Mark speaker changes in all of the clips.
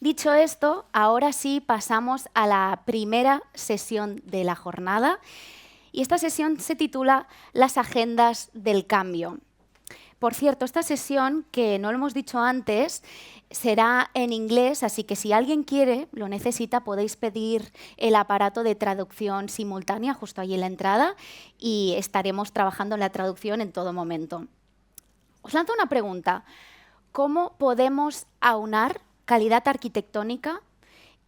Speaker 1: Dicho esto, ahora sí pasamos a la primera sesión de la jornada. Y esta sesión se titula Las agendas del cambio. Por cierto, esta sesión, que no lo hemos dicho antes, será en inglés, así que si alguien quiere, lo necesita, podéis pedir el aparato de traducción simultánea justo allí en la entrada y estaremos trabajando en la traducción en todo momento. Os lanzo una pregunta. ¿Cómo podemos aunar calidad arquitectónica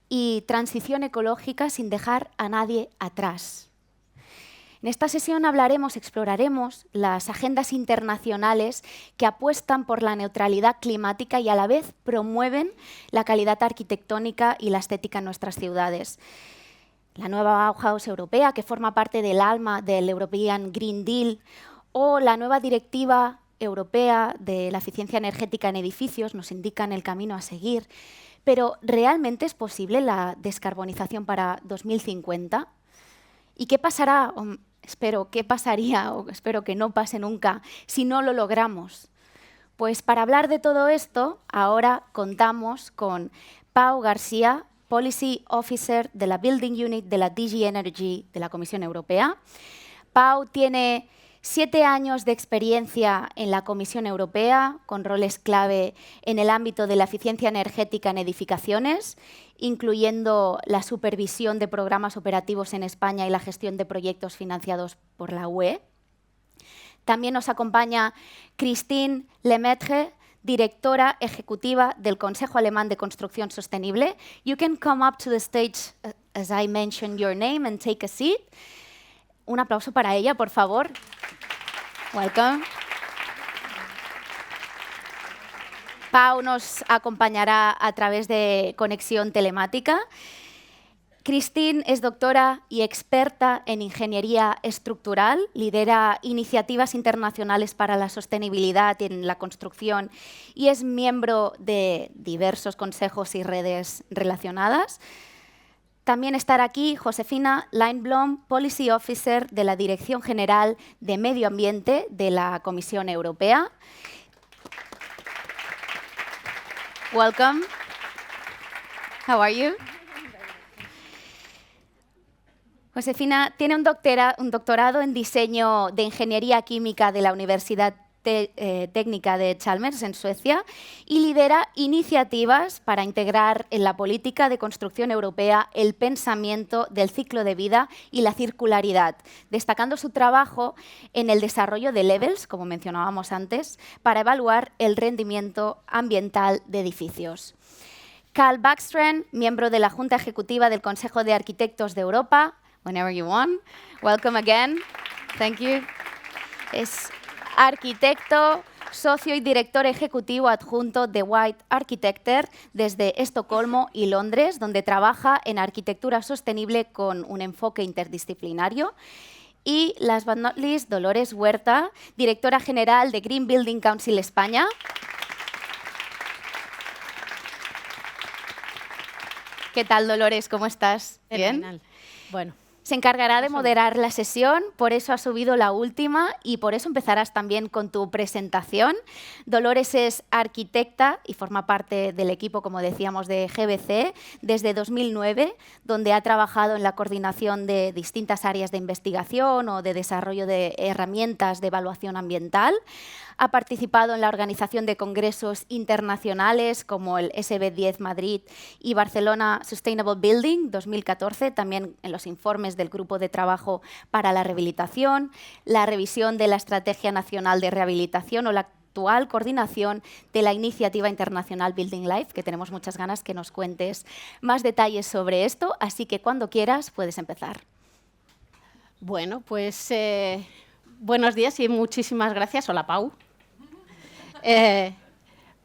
Speaker 1: y transición ecológica sin dejar a nadie atrás? En esta sesión exploraremos las agendas internacionales que apuestan por la neutralidad climática y a la vez promueven la calidad arquitectónica y la estética en nuestras ciudades. La Nueva Bauhaus Europea, que forma parte del alma del European Green Deal, o la nueva Directiva Europea de la Eficiencia Energética en Edificios nos indican el camino a seguir. Pero, ¿realmente es posible la descarbonización para 2050? ¿Y qué pasará? Espero que no pase nunca, si no lo logramos. Pues para hablar de todo esto, ahora contamos con Pau García, Policy Officer de la Building Unit de la DG Energy de la Comisión Europea. Pau tiene 7 años de experiencia en la Comisión Europea, con roles clave en el ámbito de la eficiencia energética en edificaciones, incluyendo la supervisión de programas operativos en España y la gestión de proyectos financiados por la UE. También nos acompaña Christine Lemaitre, directora ejecutiva del Consejo Alemán de Construcción Sostenible. You can come up to the stage as I mention your name and take a seat. Un aplauso para ella, por favor. Welcome. Pau nos acompañará a través de conexión telemática. Christine es doctora y experta en ingeniería estructural, lidera iniciativas internacionales para la sostenibilidad en la construcción y es miembro de diversos consejos y redes relacionadas. También estará aquí Josefina Leinblom, Policy Officer de la Dirección General de Medio Ambiente de la Comisión Europea. Welcome. How are you? Josefina tiene un doctorado en diseño de ingeniería química de la Universidad Técnica de Chalmers en Suecia y lidera iniciativas para integrar en la política de construcción europea el pensamiento del ciclo de vida y la circularidad, destacando su trabajo en el desarrollo de levels, como mencionábamos antes, para evaluar el rendimiento ambiental de edificios. Carl Backstrand, miembro de la Junta Ejecutiva del Consejo de Arquitectos de Europa. Whenever you want. Welcome again. Thank you. Es arquitecto, socio y director ejecutivo adjunto de White Architecture desde Estocolmo y Londres, donde trabaja en arquitectura sostenible con un enfoque interdisciplinario. Y, last but not least, Dolores Huerta, directora general de Green Building Council España. ¿Qué tal, Dolores? ¿Cómo estás?
Speaker 2: ¿Bien? Bueno.
Speaker 1: Se encargará de moderar la sesión, por eso ha subido la última y por eso empezarás también con tu presentación. Dolores es arquitecta y forma parte del equipo, como decíamos, de GBC desde 2009, donde ha trabajado en la coordinación de distintas áreas de investigación o de desarrollo de herramientas de evaluación ambiental. Ha participado en la organización de congresos internacionales como el SB10 Madrid y Barcelona Sustainable Building 2014, también en los informes del Grupo de Trabajo para la Rehabilitación, la revisión de la Estrategia Nacional de Rehabilitación o la actual coordinación de la Iniciativa Internacional Building Life, que tenemos muchas ganas que nos cuentes más detalles sobre esto, así que cuando quieras puedes empezar.
Speaker 2: Bueno, pues buenos días y muchísimas gracias. Hola, Pau.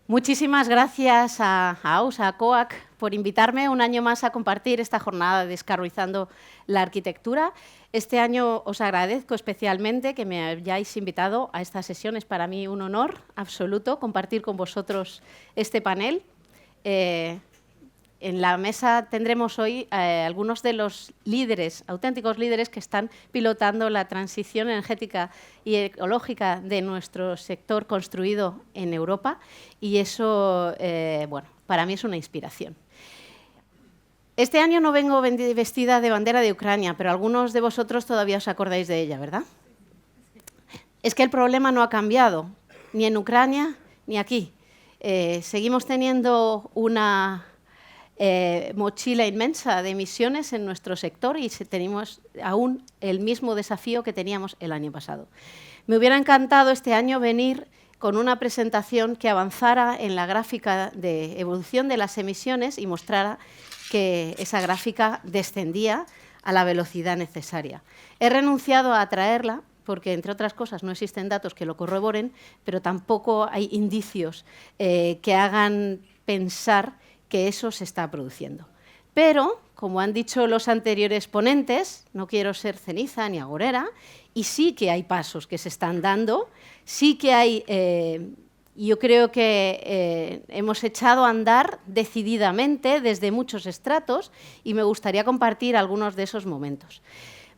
Speaker 2: Muchísimas gracias a AUS, a COAC, por invitarme un año más a compartir esta jornada de Descarbonizando la Arquitectura. Este año os agradezco especialmente que me hayáis invitado a esta sesión. Es para mí un honor absoluto compartir con vosotros este panel. en la mesa tendremos hoy algunos de los líderes, auténticos líderes, que están pilotando la transición energética y ecológica de nuestro sector construido en Europa, y eso, bueno, para mí es una inspiración. Este año no vengo vestida de bandera de Ucrania, pero algunos de vosotros todavía os acordáis de ella, ¿verdad? Es que el problema no ha cambiado, ni en Ucrania ni aquí. Seguimos teniendo una mochila inmensa de emisiones en nuestro sector y tenemos aún el mismo desafío que teníamos el año pasado. Me hubiera encantado este año venir con una presentación que avanzara en la gráfica de evolución de las emisiones y mostrara que esa gráfica descendía a la velocidad necesaria. He renunciado a traerla porque, entre otras cosas, no existen datos que lo corroboren, pero tampoco hay indicios que hagan pensar que eso se está produciendo. Pero, como han dicho los anteriores ponentes, no quiero ser ceniza ni agorera, y sí que hay pasos que se están dando, sí que hay, yo creo que hemos echado a andar decididamente desde muchos estratos, y me gustaría compartir algunos de esos momentos.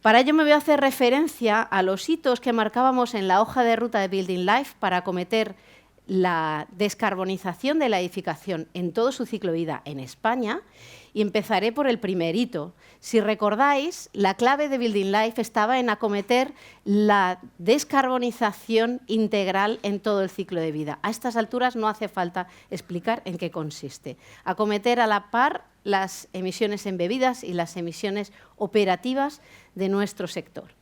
Speaker 2: Para ello me voy a hacer referencia a los hitos que marcábamos en la hoja de ruta de Building Life para acometer la descarbonización de la edificación en todo su ciclo de vida en España, y empezaré por el primer hito. Si recordáis, la clave de Building Life estaba en acometer la descarbonización integral en todo el ciclo de vida. A estas alturas no hace falta explicar en qué consiste. Acometer a la par las emisiones embebidas y las emisiones operativas de nuestro sector.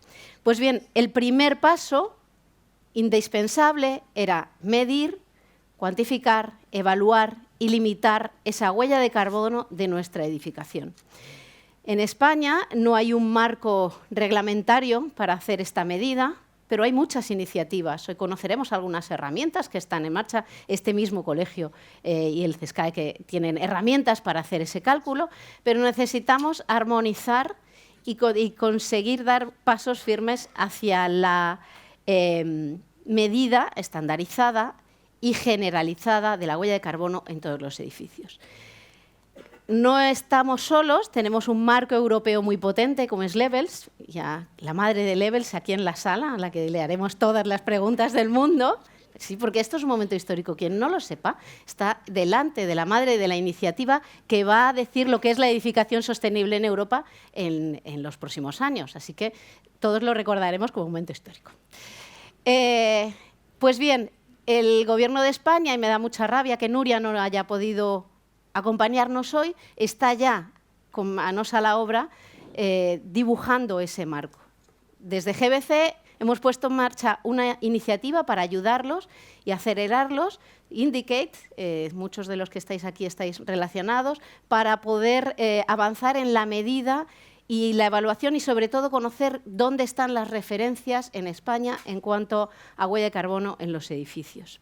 Speaker 2: Pues bien, el primer paso indispensable era medir, cuantificar, evaluar y limitar esa huella de carbono de nuestra edificación. En España no hay un marco reglamentario para hacer esta medida, pero hay muchas iniciativas. Hoy conoceremos algunas herramientas que están en marcha. Este mismo colegio y el CESCAE que tienen herramientas para hacer ese cálculo, pero necesitamos armonizar y conseguir dar pasos firmes hacia la medida estandarizada y generalizada de la huella de carbono en todos los edificios. No estamos solos, tenemos un marco europeo muy potente como es Levels, ya la madre de Levels aquí en la sala, a la que le haremos todas las preguntas del mundo. Sí, porque esto es un momento histórico. Quien no lo sepa está delante de la madre de la iniciativa que va a decir lo que es la edificación sostenible en Europa en los próximos años. Así que todos lo recordaremos como un momento histórico. Pues bien, el Gobierno de España, y me da mucha rabia que Nuria no haya podido acompañarnos hoy, está ya con manos a la obra dibujando ese marco. Desde GBC hemos puesto en marcha una iniciativa para ayudarlos y acelerarlos, Indicate, muchos de los que estáis aquí estáis relacionados, para poder avanzar en la medida y la evaluación y, sobre todo, conocer dónde están las referencias en España en cuanto a huella de carbono en los edificios.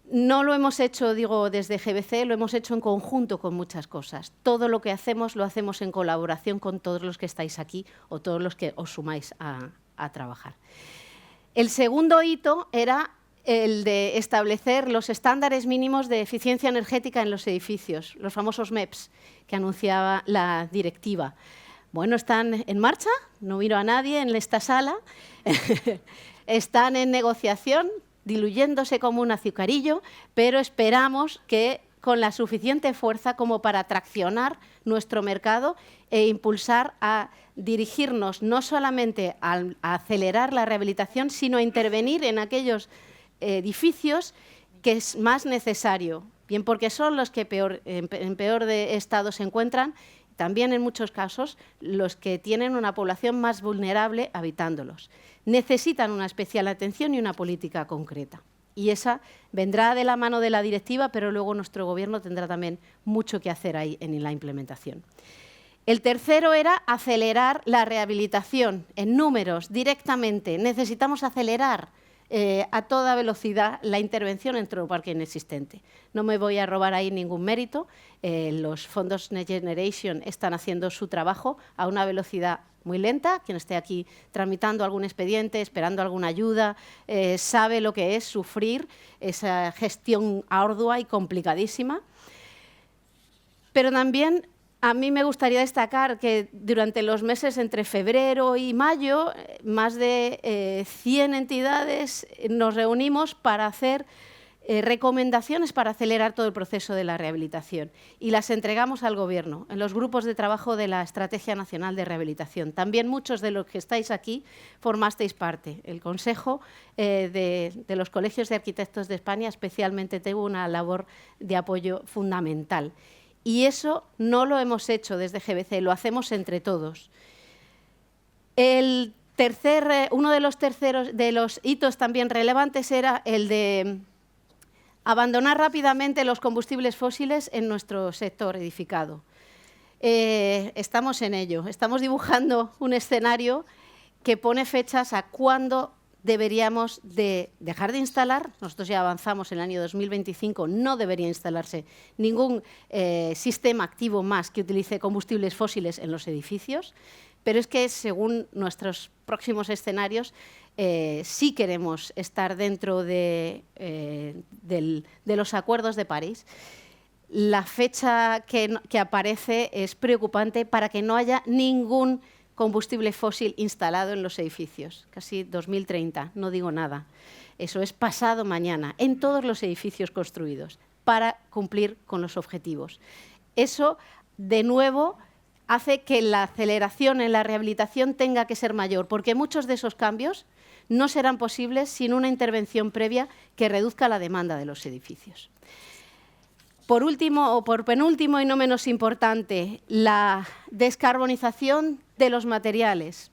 Speaker 2: No lo hemos hecho, digo, desde GBC, lo hemos hecho en conjunto con muchas cosas. Todo lo que hacemos lo hacemos en colaboración con todos los que estáis aquí o todos los que os sumáis a trabajar. El segundo hito era el de establecer los estándares mínimos de eficiencia energética en los edificios, los famosos MEPs que anunciaba la Directiva. Bueno, están en marcha, no miro a nadie en esta sala, están en negociación, diluyéndose como un azucarillo, pero esperamos que con la suficiente fuerza como para traccionar nuestro mercado e impulsar a dirigirnos no solamente a acelerar la rehabilitación, sino a intervenir en aquellos edificios que es más necesario, bien porque son los que en peor de estado se encuentran, también en muchos casos los que tienen una población más vulnerable habitándolos. Necesitan una especial atención y una política concreta. Y esa vendrá de la mano de la Directiva, pero luego nuestro Gobierno tendrá también mucho que hacer ahí en la implementación. El tercero era acelerar la rehabilitación en números directamente. Necesitamos acelerar a toda velocidad la intervención en nuestro parque inexistente. No me voy a robar ahí ningún mérito. Los fondos Next Generation están haciendo su trabajo a una velocidad muy lenta. Quien esté aquí tramitando algún expediente, esperando alguna ayuda, sabe lo que es sufrir esa gestión ardua y complicadísima. Pero también a mí me gustaría destacar que durante los meses entre febrero y mayo, más de 100 entidades nos reunimos para hacer recomendaciones para acelerar todo el proceso de la rehabilitación y las entregamos al Gobierno en los grupos de trabajo de la Estrategia Nacional de Rehabilitación. También muchos de los que estáis aquí formasteis parte. El Consejo de los Colegios de Arquitectos de España especialmente tuvo una labor de apoyo fundamental. Y eso no lo hemos hecho desde GBC, lo hacemos entre todos. Uno de los hitos también relevantes era el de abandonar rápidamente los combustibles fósiles en nuestro sector edificado. Estamos en ello, estamos dibujando un escenario que pone fechas a cuándo deberíamos de dejar de instalar. Nosotros ya avanzamos en el año 2025, no debería instalarse ningún sistema activo más que utilice combustibles fósiles en los edificios, pero es que según nuestros próximos escenarios sí queremos estar dentro de los acuerdos de París. La fecha que aparece es preocupante para que no haya ningún combustible fósil instalado en los edificios, casi 2030, no digo nada. Eso es pasado mañana, en todos los edificios construidos, para cumplir con los objetivos. Eso, de nuevo, hace que la aceleración en la rehabilitación tenga que ser mayor, porque muchos de esos cambios no serán posibles sin una intervención previa que reduzca la demanda de los edificios. Por último, o por penúltimo y no menos importante, la descarbonización de los materiales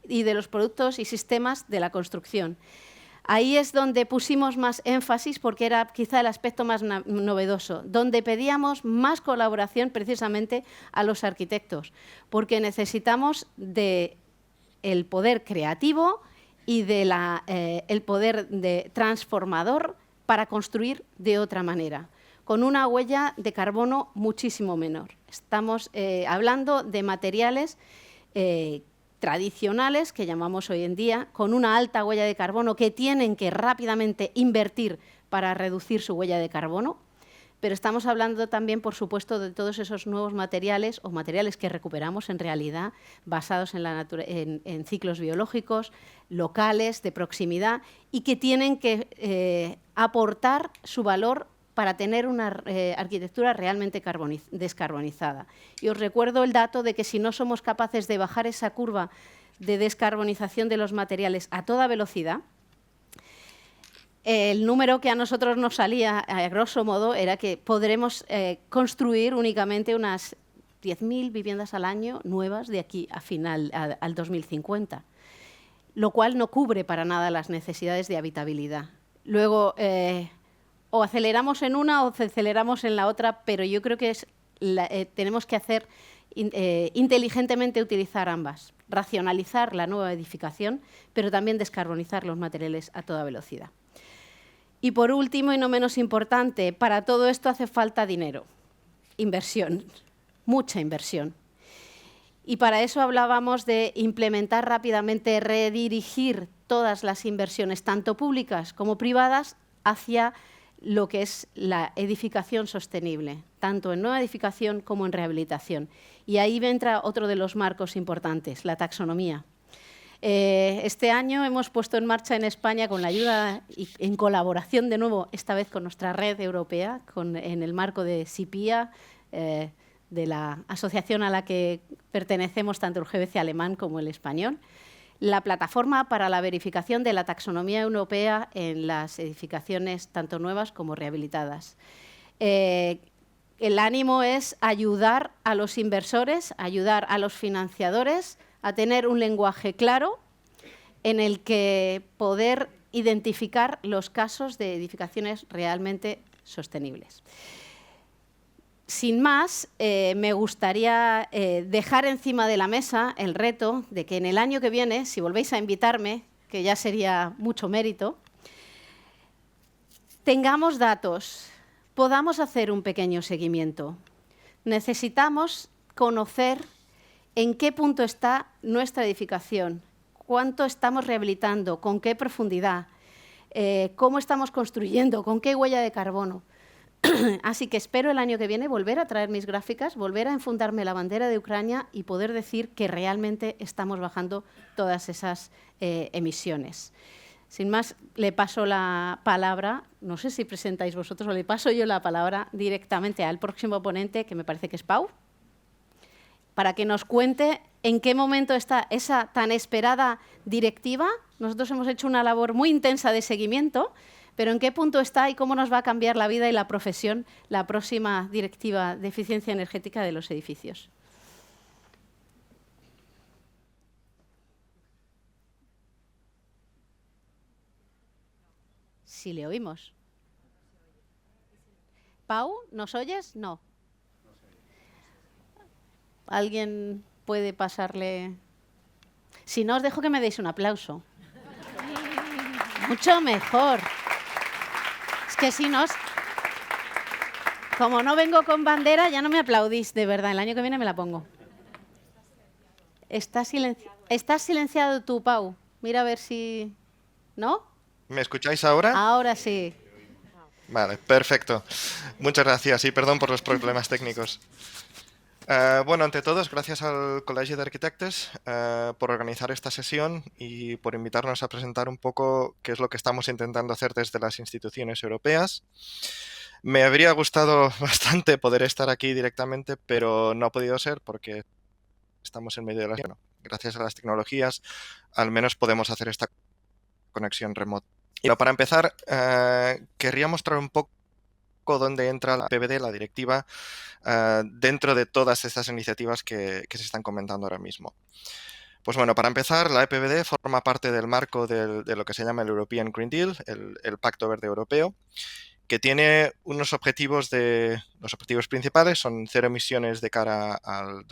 Speaker 2: y de los productos y sistemas de la construcción. Ahí es donde pusimos más énfasis porque era quizá el aspecto más novedoso, donde pedíamos más colaboración precisamente a los arquitectos, porque necesitamos del poder creativo y el poder transformador para construir de otra manera, con una huella de carbono muchísimo menor. Estamos hablando de materiales tradicionales, que llamamos hoy en día, con una alta huella de carbono, que tienen que rápidamente invertir para reducir su huella de carbono, pero estamos hablando también, por supuesto, de todos esos nuevos materiales o materiales que recuperamos en realidad, basados en ciclos biológicos, locales, de proximidad, y que tienen que aportar su valor para tener una arquitectura realmente descarbonizada. Y os recuerdo el dato de que si no somos capaces de bajar esa curva de descarbonización de los materiales a toda velocidad, el número que a nosotros nos salía, a grosso modo, era que podremos construir únicamente unas 10.000 viviendas al año nuevas de aquí al 2050, lo cual no cubre para nada las necesidades de habitabilidad. Luego, o aceleramos en una o aceleramos en la otra, pero yo creo que tenemos que hacer inteligentemente utilizar ambas, racionalizar la nueva edificación, pero también descarbonizar los materiales a toda velocidad. Y por último, y no menos importante, para todo esto hace falta dinero, inversión, mucha inversión. Y para eso hablábamos de implementar rápidamente, redirigir todas las inversiones, tanto públicas como privadas, hacia lo que es la edificación sostenible, tanto en nueva edificación como en rehabilitación. Y ahí entra otro de los marcos importantes, la taxonomía. Este año hemos puesto en marcha en España, con la ayuda y en colaboración de nuevo, esta vez con nuestra red europea, en el marco de SIPIA, de la asociación a la que pertenecemos tanto el GBC alemán como el español, la plataforma para la verificación de la taxonomía europea en las edificaciones tanto nuevas como rehabilitadas. El ánimo es ayudar a los inversores, ayudar a los financiadores a tener un lenguaje claro en el que poder identificar los casos de edificaciones realmente sostenibles. Sin más, me gustaría dejar encima de la mesa el reto de que en el año que viene, si volvéis a invitarme, que ya sería mucho mérito, tengamos datos, podamos hacer un pequeño seguimiento. Necesitamos conocer en qué punto está nuestra edificación, cuánto estamos rehabilitando, con qué profundidad, cómo estamos construyendo, con qué huella de carbono. Así que espero el año que viene volver a traer mis gráficas, volver a enfundarme la bandera de Ucrania y poder decir que realmente estamos bajando todas esas emisiones. Sin más, le paso la palabra, no sé si presentáis vosotros o le paso yo la palabra directamente al próximo ponente, que me parece que es Pau, para que nos cuente en qué momento está esa tan esperada directiva. Nosotros hemos hecho una labor muy intensa de seguimiento, pero en qué punto está y cómo nos va a cambiar la vida y la profesión la próxima Directiva de Eficiencia Energética de los Edificios. Si le oímos. Pau, ¿nos oyes? No. ¿Alguien puede pasarle? Si no, os dejo que me deis un aplauso. Mucho mejor. Es que si no, como no vengo con bandera, ya no me aplaudís, de verdad. El año que viene me la pongo. Estás silenciado tú, Pau. Mira a ver si... ¿No?
Speaker 3: ¿Me escucháis ahora?
Speaker 2: Ahora sí.
Speaker 3: Vale, perfecto. Muchas gracias y perdón por los problemas técnicos. Bueno, ante todo, gracias al Colegio de Arquitectos por organizar esta sesión y por invitarnos a presentar un poco qué es lo que estamos intentando hacer desde las instituciones europeas. Me habría gustado bastante poder estar aquí directamente, pero no ha podido ser porque estamos en medio de la... Bueno, gracias a las tecnologías, al menos podemos hacer esta conexión remota. Y para empezar, querría mostrar un poco dónde entra la EPBD, la Directiva, dentro de todas estas iniciativas que se están comentando ahora mismo. Pues bueno, para empezar, la EPBD forma parte del marco de lo que se llama el European Green Deal, el Pacto Verde Europeo, que tiene unos objetivos los objetivos principales son cero emisiones de cara al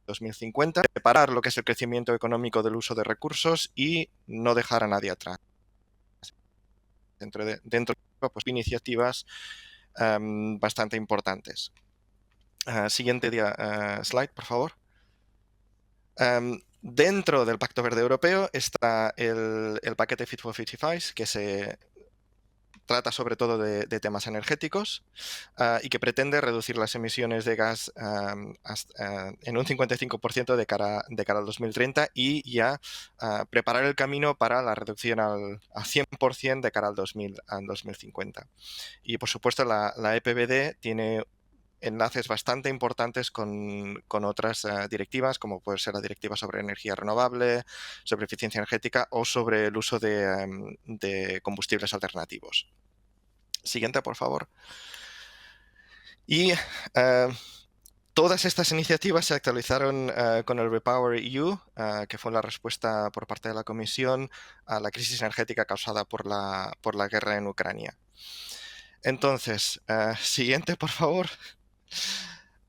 Speaker 3: 2050, separar lo que es el crecimiento económico del uso de recursos y no dejar a nadie atrás. Dentro de pues, iniciativas bastante importantes. Siguiente slide, por favor. Dentro del Pacto Verde Europeo está el paquete Fit for 55, que se trata sobre todo de temas energéticos y que pretende reducir las emisiones de gas en un 55% de cara al 2030 y ya preparar el camino para la reducción al 100% de cara al 2050. Y por supuesto la EPBD tiene enlaces bastante importantes con otras directivas, como puede ser la directiva sobre energía renovable, sobre eficiencia energética o sobre el uso de combustibles alternativos. Siguiente, por favor. Y todas estas iniciativas se actualizaron con el Repower EU, que fue la respuesta por parte de la Comisión a la crisis energética causada por la guerra en Ucrania. Entonces, siguiente, por favor.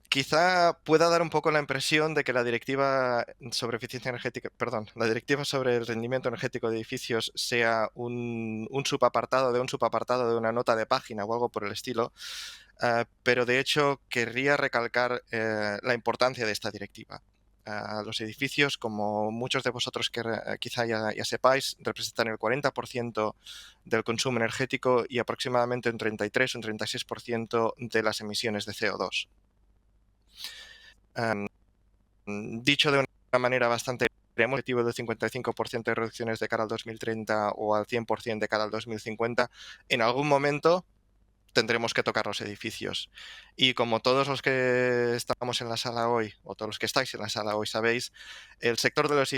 Speaker 3: Quizá pueda dar un poco la impresión de que la directiva sobre eficiencia energética, perdón, la directiva sobre el rendimiento energético de edificios sea un subapartado de una nota de página o algo por el estilo, pero de hecho querría recalcar la importancia de esta directiva. Los edificios, como muchos de vosotros que quizá ya sepáis, representan el 40% del consumo energético y aproximadamente un 33 o un 36% de las emisiones de CO2. Dicho de una manera bastante extrema, el objetivo del 55% de reducciones de cara al 2030 o al 100% de cara al 2050, en algún momento tendremos que tocar los edificios. Y como todos los que estamos en la sala hoy, o todos los que estáis en la sala hoy sabéis, el sector de los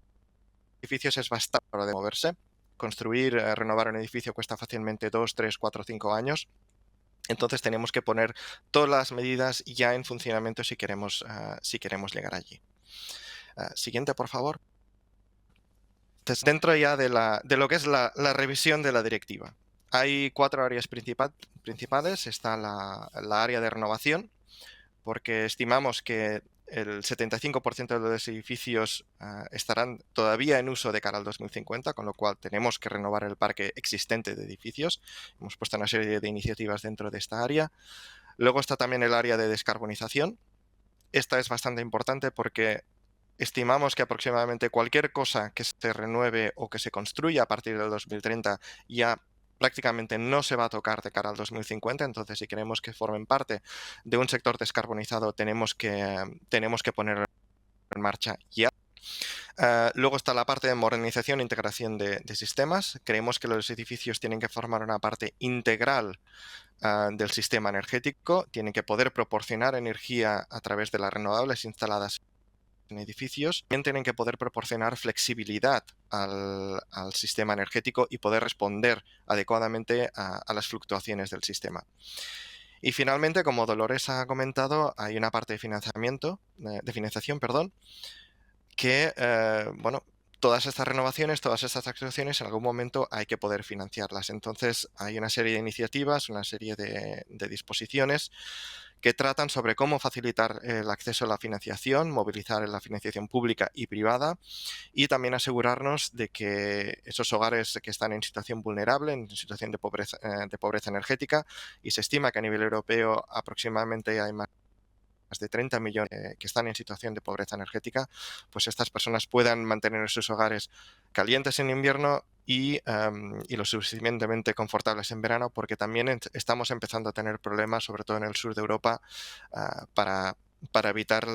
Speaker 3: edificios es bastante caro de moverse. Construir, renovar un edificio cuesta fácilmente 2, 3, 4, 5 años. Entonces tenemos que poner todas las medidas ya en funcionamiento si queremos llegar allí. Siguiente, por favor. Entonces, dentro ya de lo que es la revisión de la directiva. Hay 4 áreas principales. Está la área de renovación, porque estimamos que el 75% de los edificios estarán todavía en uso de cara al 2050, con lo cual tenemos que renovar el parque existente de edificios. Hemos puesto una serie de iniciativas dentro de esta área. Luego está también el área de descarbonización. Esta es bastante importante porque estimamos que aproximadamente cualquier cosa que se renueve o que se construya a partir del 2030 ya prácticamente no se va a tocar de cara al 2050, entonces si queremos que formen parte de un sector descarbonizado tenemos que ponerlo en marcha ya. Luego está la parte de modernización e integración de sistemas. Creemos que los edificios tienen que formar una parte integral del sistema energético, tienen que poder proporcionar energía a través de las renovables instaladas en edificios, también tienen que poder proporcionar flexibilidad al sistema energético y poder responder adecuadamente a las fluctuaciones del sistema. Y finalmente, como Dolores ha comentado, hay una parte de financiación, que, bueno, todas estas renovaciones, todas estas actuaciones, en algún momento hay que poder financiarlas. Entonces, hay una serie de iniciativas, una serie de disposiciones que tratan sobre cómo facilitar el acceso a la financiación, movilizar la financiación pública y privada y también asegurarnos de que esos hogares que están en situación vulnerable, en situación de pobreza energética, y se estima que a nivel europeo aproximadamente hay más de 30 millones que están en situación de pobreza energética, pues estas personas puedan mantener sus hogares calientes en invierno y lo suficientemente confortables en verano, porque también estamos empezando a tener problemas, sobre todo en el sur de Europa, para evitar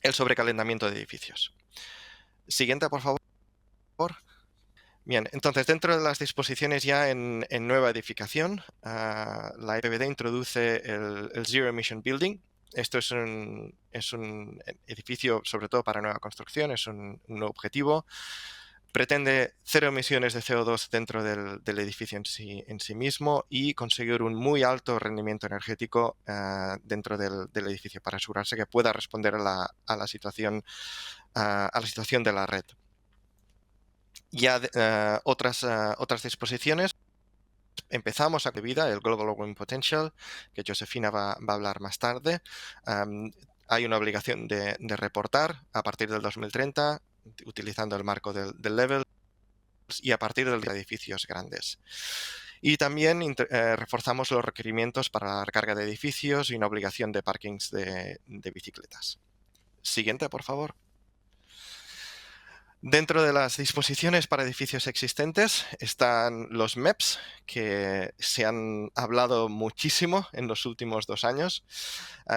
Speaker 3: el sobrecalentamiento de edificios. Siguiente, por favor. Bien, entonces dentro de las disposiciones ya en nueva edificación, la EPBD introduce el Zero Emission Building. Esto es un edificio, sobre todo para nueva construcción, es un objetivo. Pretende cero emisiones de CO2 dentro del edificio en sí mismo y conseguir un muy alto rendimiento energético dentro del edificio para asegurarse que pueda responder a la situación de la red. Ya otras disposiciones. Empezamos a vida el Global Warming Potential, que Josefina va a hablar más tarde. Hay una obligación de reportar a partir del 2030, utilizando el marco del Level y a partir de edificios grandes. Y también reforzamos los requerimientos para la recarga de edificios y una obligación de parkings de bicicletas. Siguiente, por favor. Dentro de las disposiciones para edificios existentes están los MEPs, que se han hablado muchísimo en los últimos 2 años.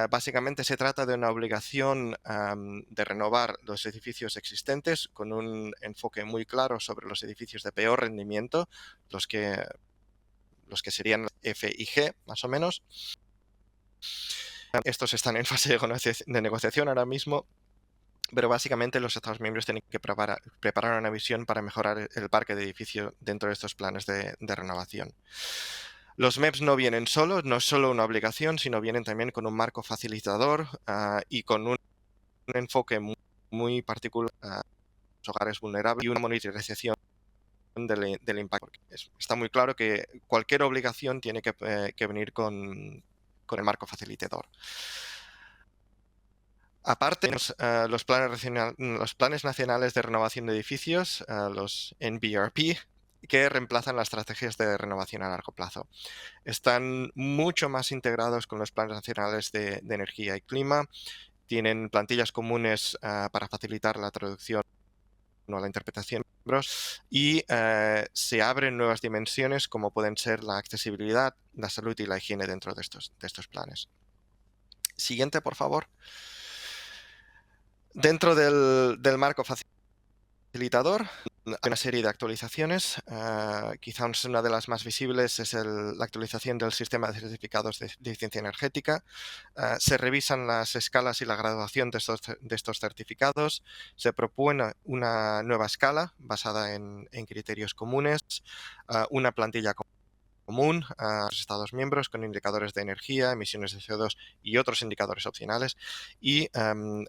Speaker 3: Básicamente se trata de una obligación de renovar los edificios existentes con un enfoque muy claro sobre los edificios de peor rendimiento, los que serían F y G, más o menos. Estos están en fase de negociación ahora mismo. Pero básicamente los Estados miembros tienen que preparar una visión para mejorar el parque de edificio dentro de estos planes de renovación. Los MEPs no vienen solos, no es solo una obligación, sino vienen también con un marco facilitador y con un enfoque muy particular a los hogares vulnerables y una monitorización del impacto. Está muy claro que cualquier obligación tiene que venir con el marco facilitador. Aparte, los planes nacionales de renovación de edificios, los NBRP, que reemplazan las estrategias de renovación a largo plazo. Están mucho más integrados con los planes nacionales de energía y clima, tienen plantillas comunes para facilitar la traducción o la interpretación de libros y se abren nuevas dimensiones como pueden ser la accesibilidad, la salud y la higiene dentro de estos planes. Siguiente, por favor. Dentro del marco facilitador hay una serie de actualizaciones. Quizás una de las más visibles es la actualización del sistema de certificados de eficiencia energética. Se revisan las escalas y la graduación de estos certificados. Se propone una nueva escala basada en criterios comunes, una plantilla común a los Estados miembros con indicadores de energía, emisiones de CO2 y otros indicadores opcionales, y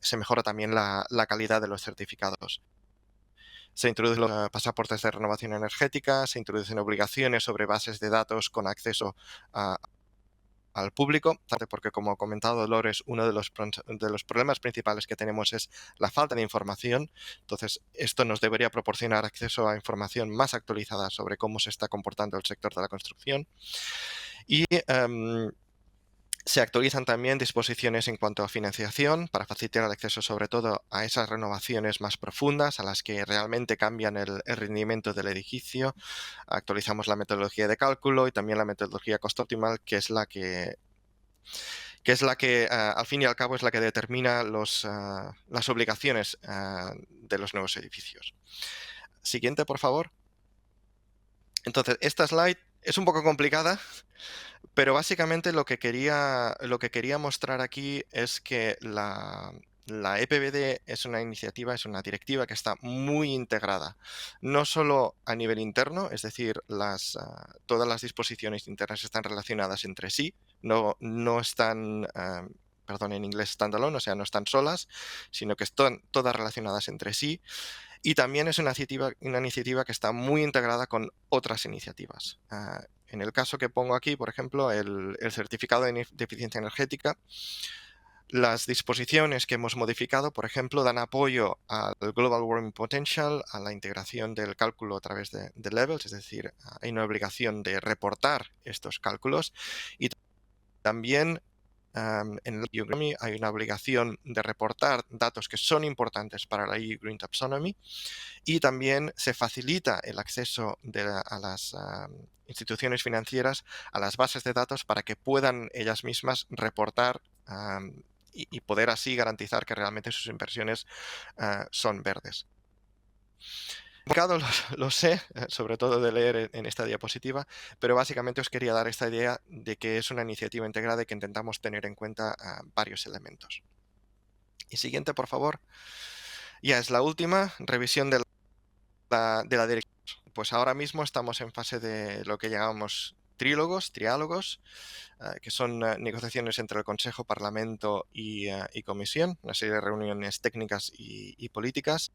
Speaker 3: se mejora también la calidad de los certificados. Se introducen los pasaportes de renovación energética, se introducen obligaciones sobre bases de datos con acceso al público, porque como ha comentado Dolores, uno de los problemas principales que tenemos es la falta de información. Entonces, esto nos debería proporcionar acceso a información más actualizada sobre cómo se está comportando el sector de la construcción. Y Se actualizan también disposiciones en cuanto a financiación para facilitar el acceso sobre todo a esas renovaciones más profundas, a las que realmente cambian el rendimiento del edificio. Actualizamos la metodología de cálculo y también la metodología costo optimal, que es la que al fin y al cabo es la que determina las obligaciones de los nuevos edificios. Siguiente, por favor. Entonces, esta slide es un poco complicada, pero básicamente lo que quería mostrar aquí es que la EPBD es una iniciativa, es una directiva que está muy integrada, no solo a nivel interno, es decir, todas las disposiciones internas están relacionadas entre sí, no están, perdón, en inglés standalone, o sea, no están solas, sino que están todas relacionadas entre sí. Y también es una iniciativa que está muy integrada con otras iniciativas. En el caso que pongo aquí, por ejemplo, el certificado de eficiencia energética, las disposiciones que hemos modificado, por ejemplo, dan apoyo al Global Warming Potential, a la integración del cálculo a través de levels, es decir, hay una obligación de reportar estos cálculos y también en el EU Green hay una obligación de reportar datos que son importantes para la EU Green Taxonomy y también se facilita el acceso a las instituciones financieras a las bases de datos para que puedan ellas mismas reportar y poder así garantizar que realmente sus inversiones son verdes. Lo sé, sobre todo de leer en esta diapositiva, pero básicamente os quería dar esta idea de que es una iniciativa integrada y que intentamos tener en cuenta varios elementos. Y siguiente, por favor. Ya es la última revisión de la directiva. Pues ahora mismo estamos en fase de lo que llamamos triálogos, que son negociaciones entre el Consejo, Parlamento y Comisión, una serie de reuniones técnicas y políticas.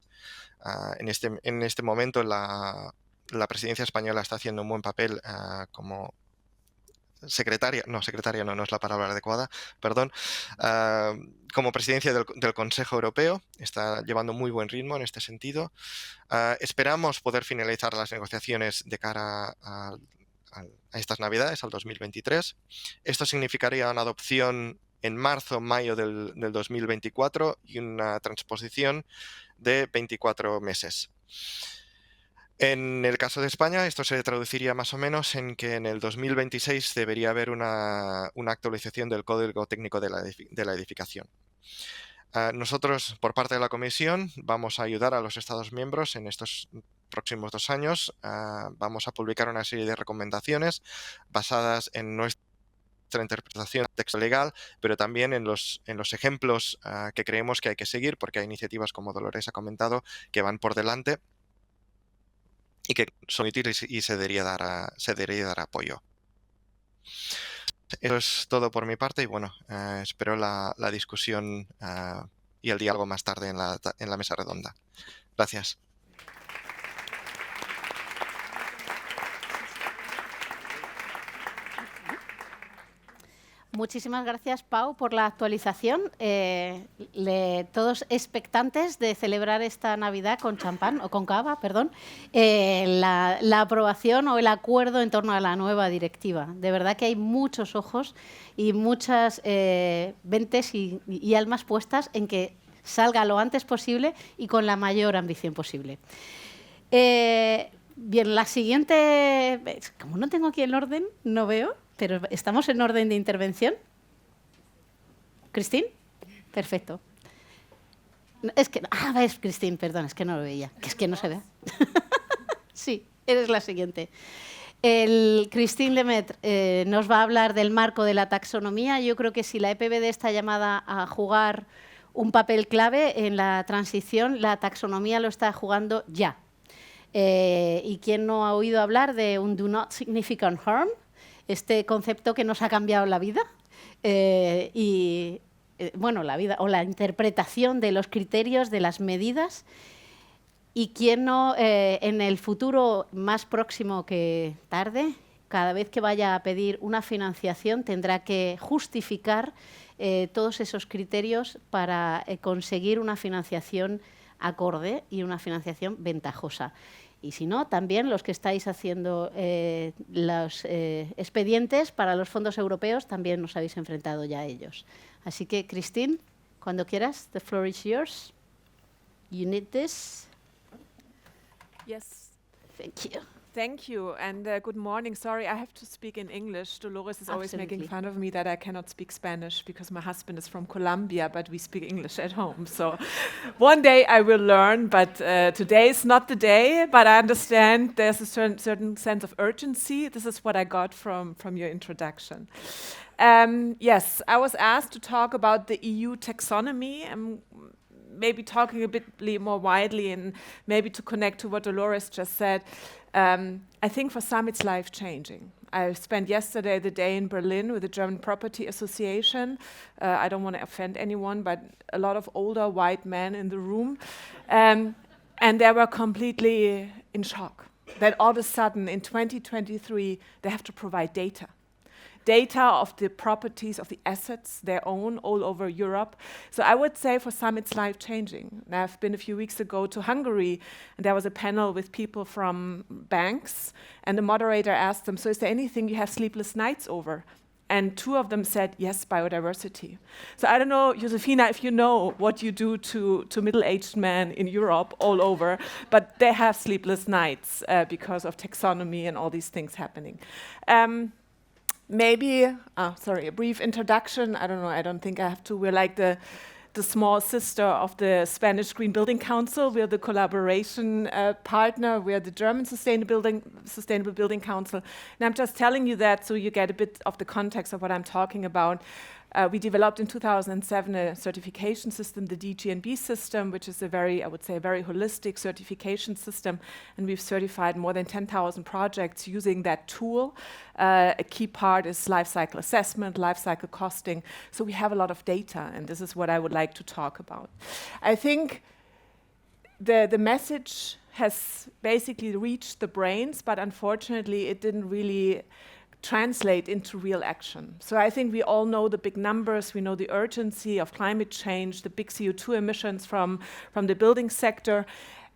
Speaker 3: En este momento la presidencia española está haciendo un buen papel como secretaria no es la palabra adecuada, perdón, como presidencia del Consejo Europeo, está llevando muy buen ritmo en este sentido. Esperamos poder finalizar las negociaciones de cara a estas Navidades, al 2023. Esto significaría una adopción en mayo del 2024 y una transposición de 24 meses. En el caso de España, esto se traduciría más o menos en que en el 2026 debería haber una actualización del Código Técnico de la Edificación. Nosotros, por parte de la Comisión, vamos a ayudar a los Estados miembros en estos próximos 2 años. Vamos a publicar una serie de recomendaciones basadas en nuestra interpretación del texto legal, pero también en los ejemplos que creemos que hay que seguir, porque hay iniciativas, como Dolores ha comentado, que van por delante y que son útiles y se debería dar apoyo. Eso es todo por mi parte y bueno, espero la discusión y el diálogo más tarde en la mesa redonda. Gracias.
Speaker 2: Muchísimas gracias, Pau, por la actualización. Todos expectantes de celebrar esta Navidad con champán, o con cava, perdón, la aprobación o el acuerdo en torno a la nueva directiva. De verdad que hay muchos ojos y muchas mentes y almas puestas en que salga lo antes posible y con la mayor ambición posible. Bien, la siguiente, como no tengo aquí el orden, no veo, pero ¿estamos en orden de intervención? ¿Cristín? Perfecto. Es que, es Cristín, perdón, es que no lo veía, que es que no se ve. Sí, eres la siguiente. Cristín Lemaitre nos va a hablar del marco de la taxonomía. Yo creo que si la EPBD está llamada a jugar un papel clave en la transición, la taxonomía lo está jugando ya. ¿Y quién no ha oído hablar de un do not significant harm? Este concepto que nos ha cambiado la vida bueno, la vida o la interpretación de los criterios, de las medidas. Y quién no, en el futuro más próximo que tarde, cada vez que vaya a pedir una financiación tendrá que justificar todos esos criterios para conseguir una financiación acorde y una financiación ventajosa. Y si no, también los que estáis haciendo los expedientes para los fondos europeos, también os habéis enfrentado ya a ellos. Así que, Christine, cuando quieras, the floor is yours. You need this.
Speaker 4: Yes.
Speaker 2: Thank you.
Speaker 4: Thank you, and good morning. Sorry, I have to speak in English. Dolores is always making
Speaker 2: Absolutely.
Speaker 4: fun of me that I cannot speak Spanish because my husband is from Colombia, but we speak English at home. So one day I will learn, but today is not the day, but I understand there's a certain sense of urgency. This is what I got from your introduction. Yes, I was asked to talk about the EU taxonomy. Maybe talking a bit more widely and maybe to connect to what Dolores just said. I think for some it's life-changing. I spent yesterday the day in Berlin with the German Property Association. I don't want to offend anyone, but a lot of older white men in the room. And they were completely in shock that all of a sudden in 2023 they have to provide data. Data of the properties, of the assets they own all over Europe. So I would say for some it's life-changing. I've been a few weeks ago to Hungary, and there was a panel with people from banks, and the moderator asked them, so is there anything you have sleepless nights over? And two of them said, yes, biodiversity. So I don't know, Josefina, if you know what you do to middle-aged men in Europe all over, but they have sleepless nights because of taxonomy and all these things happening. Maybe, a brief introduction. I don't know, I don't think I have to. We're like the small sister of the Spanish Green Building Council. We're the collaboration partner. We're the German Sustainable Building Council. And I'm just telling you that so you get a bit of the context of what I'm talking about. We developed in 2007 a certification system, the DGNB system, which is a very holistic certification system. And we've certified more than 10,000 projects using that tool. A key part is life cycle assessment, life cycle costing. So we have a lot of data, and this is what I would like to talk about. I think the message has basically reached the brains, but unfortunately it didn't really translate into real action. So I think we all know the big numbers, we know the urgency of climate change, the big CO2 emissions from the building sector.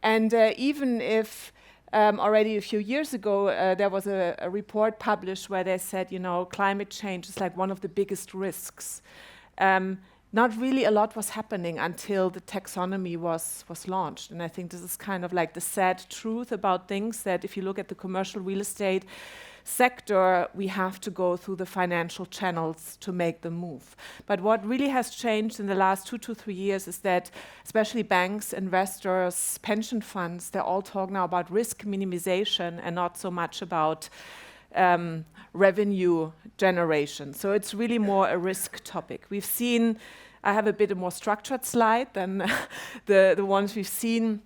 Speaker 4: And even if already a few years ago there was a report published where they said, climate change is like one of the biggest risks. Not really a lot was happening until the taxonomy was launched. And I think this is kind of like the sad truth about things, that if you look at the commercial real estate sector, we have to go through the financial channels to make the move. But what really has changed in the last 2 to 3 years is that especially banks, investors, pension funds, they're all talking now about risk minimization and not so much about revenue generation. So it's really more a risk topic. We've seen, I have a bit more structured slide than the ones we've seen.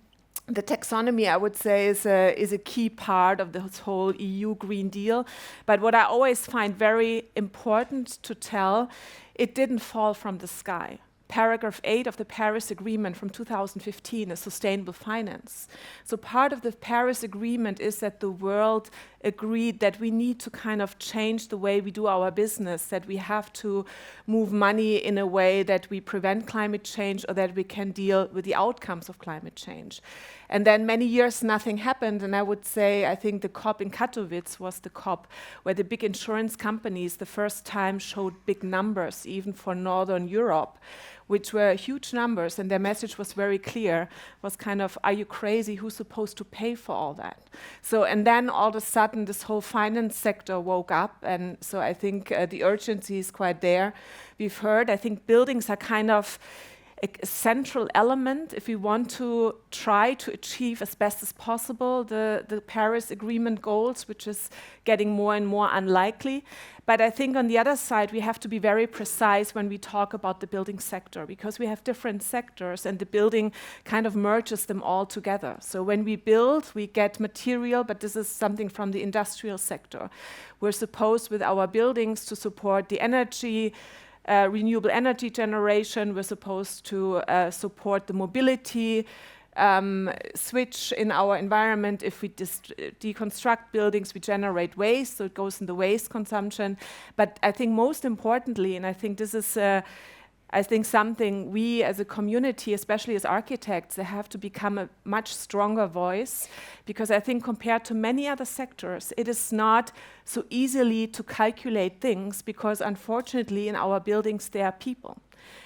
Speaker 4: The taxonomy, I would say, is a key part of this whole EU Green Deal. But what I always find very important to tell, it didn't fall from the sky. Paragraph 8 of the Paris Agreement from 2015 is sustainable finance. So part of the Paris Agreement is that the world agreed that we need to kind of change the way we do our business, that we have to move money in a way that we prevent climate change or that we can deal with the outcomes of climate change. And then many years nothing happened, and I would say I think the COP in Katowice was the COP where the big insurance companies the first time showed big numbers, even for Northern Europe, which were huge numbers, and their message was very clear, was kind of, are you crazy? Who's supposed to pay for all that? So, and then all of a sudden this whole finance sector woke up, and so I think the urgency is quite there. We've heard, I think buildings are kind of a central element if we want to try to achieve as best as possible the Paris Agreement goals, which is getting more and more unlikely. But I think on the other side, we have to be very precise when we talk about the building sector, because we have different sectors and the building kind of merges them all together. So when we build, we get material, but this is something from the industrial sector. We're supposed with our buildings to support the energy, renewable energy generation. We're supposed to support the mobility switch in our environment. If we deconstruct buildings, we generate waste, so it goes in the waste consumption. But I think most importantly, and I think this is I think something we as a community, especially as architects, they have to become a much stronger voice, because I think compared to many other sectors, it is not so easily to calculate things, because unfortunately in our buildings there are people.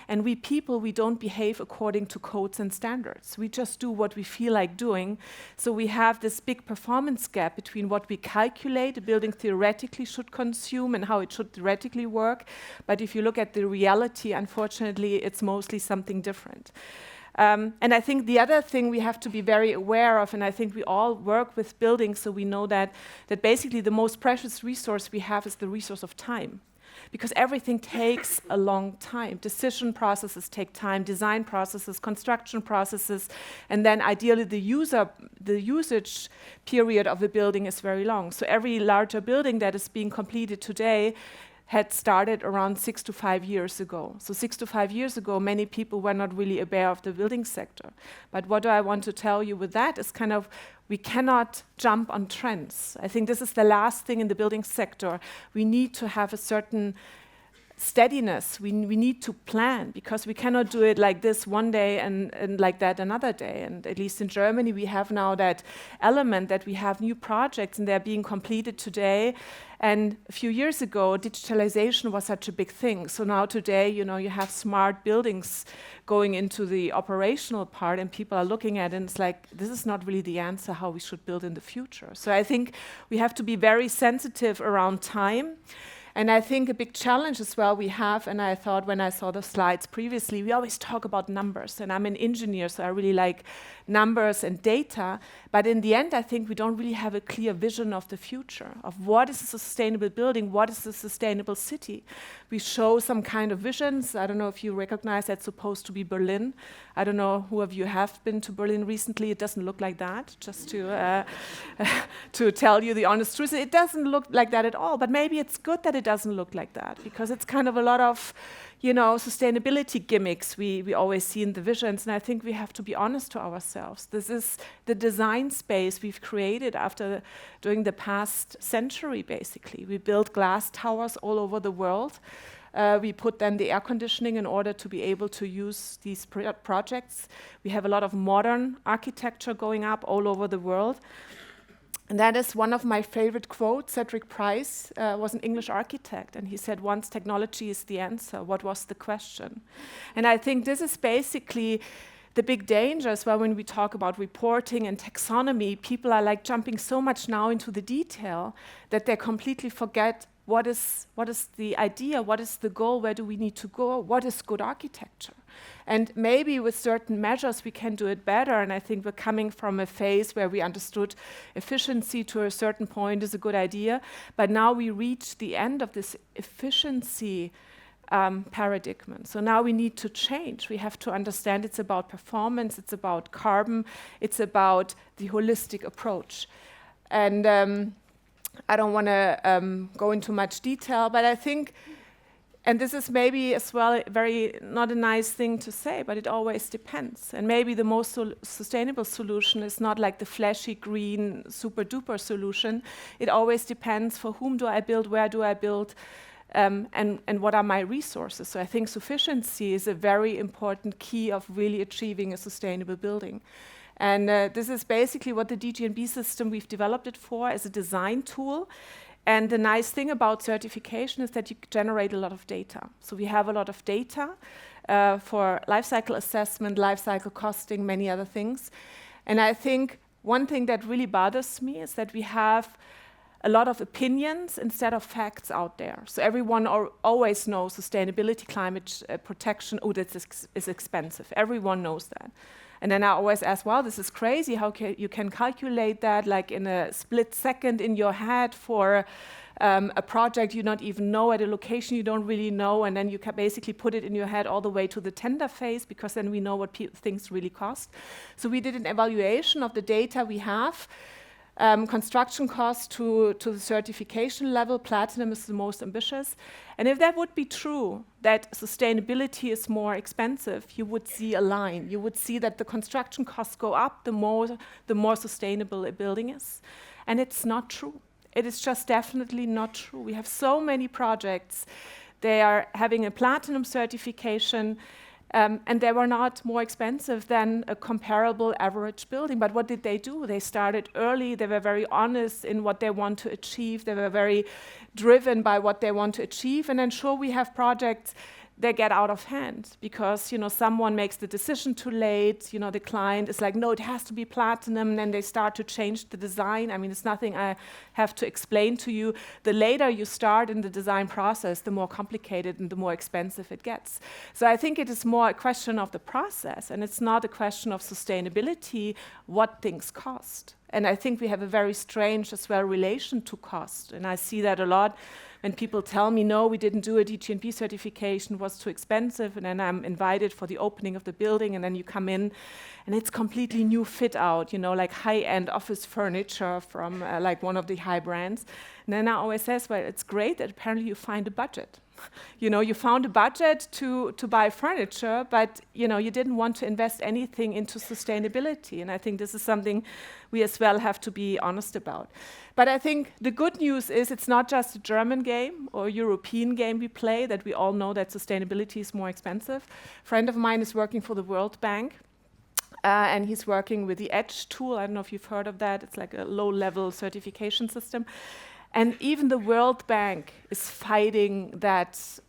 Speaker 4: And we people, we don't behave according to codes and standards. We just do what we feel like doing. So we have this big performance gap between what we calculate a building theoretically should consume and how it should theoretically work. But if you look at the reality, unfortunately, it's mostly something different. And I think the other thing we have to be very aware of, and I think we all work with buildings, so we know that basically the most precious resource we have is the resource of time. Because everything takes a long time. Decision processes take time, design processes, construction processes, and then ideally the usage period of the building is very long. So every larger building that is being completed today had started around 6 to 5 years ago. So 6 to 5 years ago, many people were not really aware of the building sector. But what I want to tell you with that is kind of, we cannot jump on trends. I think this is the last thing in the building sector. We need to have a certain steadiness. We need to plan, because we cannot do it like this one day and like that another day. And at least in Germany, we have now that element that we have new projects and they're being completed today. And a few years ago, digitalization was such a big thing. So now today, you know, you have smart buildings going into the operational part, and people are looking at it, and it's like, this is not really the answer how we should build in the future. So I think we have to be very sensitive around time. And I think a big challenge as well we have, and I thought when I saw the slides previously, we always talk about numbers, and I'm an engineer, so I really like numbers and data, but in the end, I think we don't really have a clear vision of the future, of what is a sustainable building, what is a sustainable city. We show some kind of visions. I don't know if you recognize that's supposed to be Berlin. I don't know who of you have been to Berlin recently. It doesn't look like that, just to tell you the honest truth. It doesn't look like that at all, but maybe it's good that it doesn't look like that, because it's kind of a lot of, you know, sustainability gimmicks we always see in the visions, and I think we have to be honest to ourselves. This is the design space we've created during the past century, basically. We built glass towers all over the world. We put then the air conditioning in order to be able to use these projects. We have a lot of modern architecture going up all over the world. And that is one of my favorite quotes. Cedric Price was an English architect, and he said, once technology is the answer, what was the question? And I think this is basically the big danger as well when we talk about reporting and taxonomy. People are like jumping so much now into the detail that they completely forget what is the idea, what is the goal, where do we need to go, what is good architecture? And maybe with certain measures we can do it better, and I think we're coming from a phase where we understood efficiency to a certain point is a good idea, but now we reach the end of this efficiency paradigm. So now we need to change. We have to understand it's about performance, it's about carbon, it's about the holistic approach. And I don't want to go into much detail, but I think, and this is maybe as well very not a nice thing to say, but it always depends. And maybe the most sustainable solution is not like the flashy green super duper solution. It always depends, for whom do I build, where do I build, and what are my resources. So I think sufficiency is a very important key of really achieving a sustainable building. And this is basically what the DGNB system we've developed it for as a design tool. And the nice thing about certification is that you generate a lot of data. So we have a lot of data for life cycle assessment, life cycle costing, many other things. And I think one thing that really bothers me is that we have a lot of opinions instead of facts out there. So everyone always knows sustainability, climate protection, oh, this is expensive. Everyone knows that. And then I always ask, wow, this is crazy. How you can calculate that like in a split second in your head for a project you not even know at a location you don't really know, and then you can basically put it in your head all the way to the tender phase, because then we know what things really cost. So we did an evaluation of the data we have. Construction costs to the certification level. Platinum is the most ambitious. And if that would be true, that sustainability is more expensive, you would see a line. You would see that the construction costs go up the more sustainable a building is. And it's not true. It is just definitely not true. We have so many projects They are having a platinum certification, and they were not more expensive than a comparable average building. But what did they do? They started early. They were very honest in what they want to achieve. They were very driven by what they want to achieve. And then sure, we have projects that get out of hand because, someone makes the decision too late. The client is like, no, it has to be platinum. And then they start to change the design. I mean, it's nothing I have to explain to you. The later you start in the design process, the more complicated and the more expensive it gets. So I think it is more a question of the process, and it's not a question of sustainability, what things cost. And I think we have a very strange as well relation to cost. And I see that a lot when people tell me, no, we didn't do a DGNB certification, it was too expensive. And then I'm invited for the opening of the building, and then you come in and it's completely new fit out, like high-end office furniture from like one of the high brands. And then I always says, well, it's great that apparently you find a budget. You found a budget to buy furniture, but you didn't want to invest anything into sustainability. And I think this is something we as well have to be honest about. But I think the good news is it's not just a German game or European game we play, that we all know that sustainability is more expensive. A friend of mine is working for the World Bank, and he's working with the EDGE tool. I don't know if you've heard of that. It's like a low-level certification system. And even the World Bank is fighting that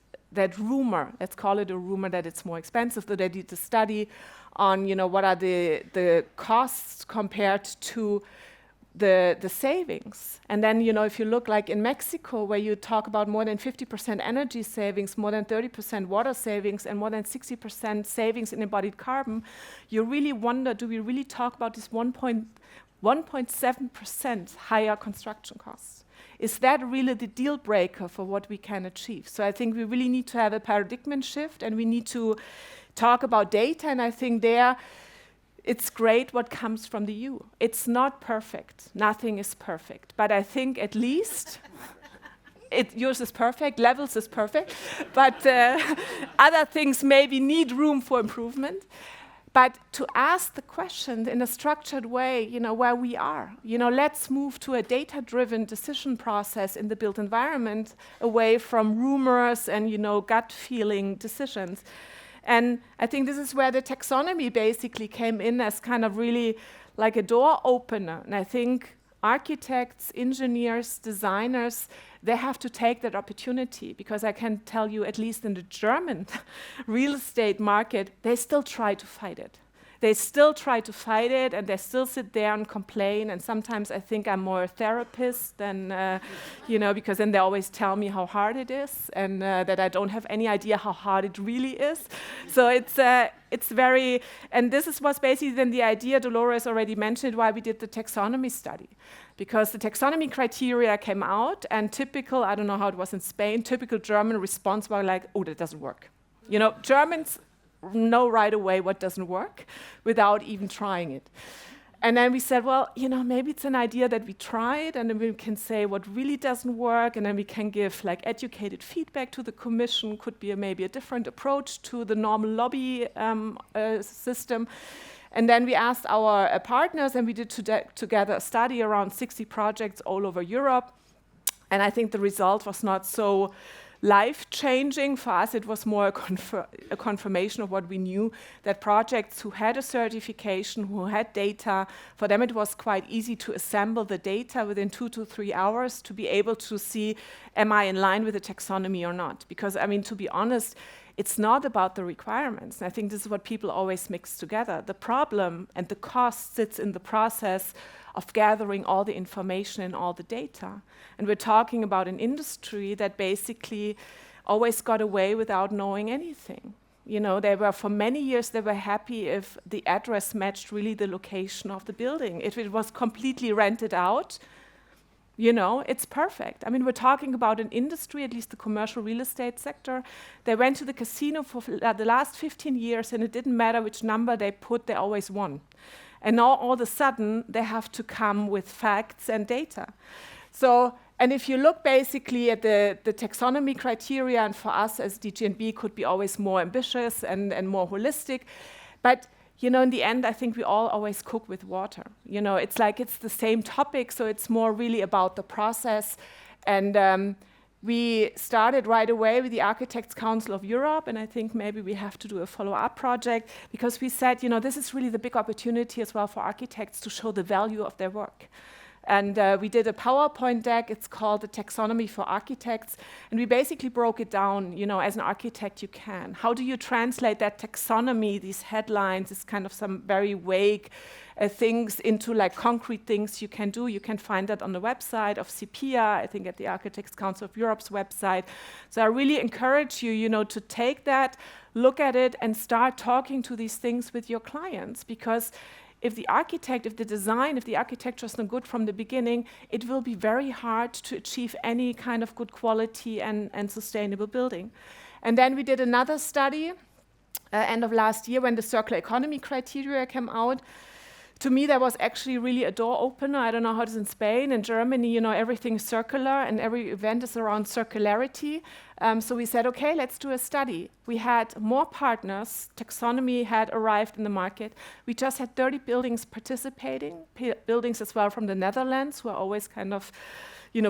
Speaker 4: rumor, let's call it a rumor, that it's more expensive. So they did a study on, what are the costs compared to the savings. And then, if you look like in Mexico, where you talk about more than 50% energy savings, more than 30% water savings, and more than 60% savings in embodied carbon, you really wonder, do we really talk about this 1.7% higher construction costs? Is that really the deal breaker for what we can achieve? So I think we really need to have a paradigm shift, and we need to talk about data. And I think there, it's great what comes from the EU. It's not perfect. Nothing is perfect. But I think at least yours is perfect, levels is perfect. But other things maybe need room for improvement. But to ask the question in a structured way, where we are. Let's move to a data-driven decision process in the built environment, away from rumors and, gut feeling decisions. And I think this is where the taxonomy basically came in as kind of really like a door opener. And I think architects, engineers, designers, they have to take that opportunity, because I can tell you, at least in the German real estate market, they still try to fight it. They still try to fight it, and they still sit there and complain. And sometimes I think I'm more a therapist than, because then they always tell me how hard it is, and that I don't have any idea how hard it really is. So it's very, and this was basically then the idea. Dolores already mentioned why we did the taxonomy study, because the taxonomy criteria came out, and typical, I don't know how it was in Spain, typical German response were like, oh, that doesn't work. Germans know right away what doesn't work without even trying it. And then we said, well, maybe it's an idea that we tried, and then we can say what really doesn't work, and then we can give like educated feedback to the Commission. Could be maybe a different approach to the normal lobby system. And then we asked our partners, and we did together a study around 60 projects all over Europe. And I think the result was not so life-changing. For us, it was more a confirmation of what we knew, that projects who had a certification, who had data, for them it was quite easy to assemble the data within 2 to 3 hours to be able to see, am I in line with the taxonomy or not? Because, to be honest, it's not about the requirements. And I think this is what people always mix together. The problem and the cost sits in the process of gathering all the information and all the data. And we're talking about an industry that basically always got away without knowing anything. They were, for many years, they were happy if the address matched really the location of the building. If it was completely rented out, it's perfect. We're talking about an industry, at least the commercial real estate sector. They went to the casino for the last 15 years, and it didn't matter which number they put, they always won. And now all of a sudden, they have to come with facts and data. So, and if you look basically at the taxonomy criteria, and for us as DGNB could be always more ambitious and more holistic, but in the end, I think we all always cook with water. It's like it's the same topic, so it's more really about the process. And We started right away with the Architects Council of Europe, and I think maybe we have to do a follow-up project, because we said, this is really the big opportunity as well for architects to show the value of their work. And we did a PowerPoint deck. It's called the Taxonomy for Architects. And we basically broke it down, as an architect you can. How do you translate that taxonomy, these headlines, this kind of some very vague things into like concrete things you can do? You can find that on the website of CPIA, I think at the Architects Council of Europe's website. So I really encourage you, to take that, look at it, and start talking to these things with your clients, because if the architecture is not good from the beginning, it will be very hard to achieve any kind of good quality and sustainable building. And then we did another study end of last year when the circular economy criteria came out. To me, that was actually really a door opener. I don't know how it is in Spain. In Germany, everything is circular and every event is around circularity. So we said, okay, let's do a study. We had more partners. Taxonomy had arrived in the market. We just had 30 buildings participating, buildings as well from the Netherlands, who are always kind of,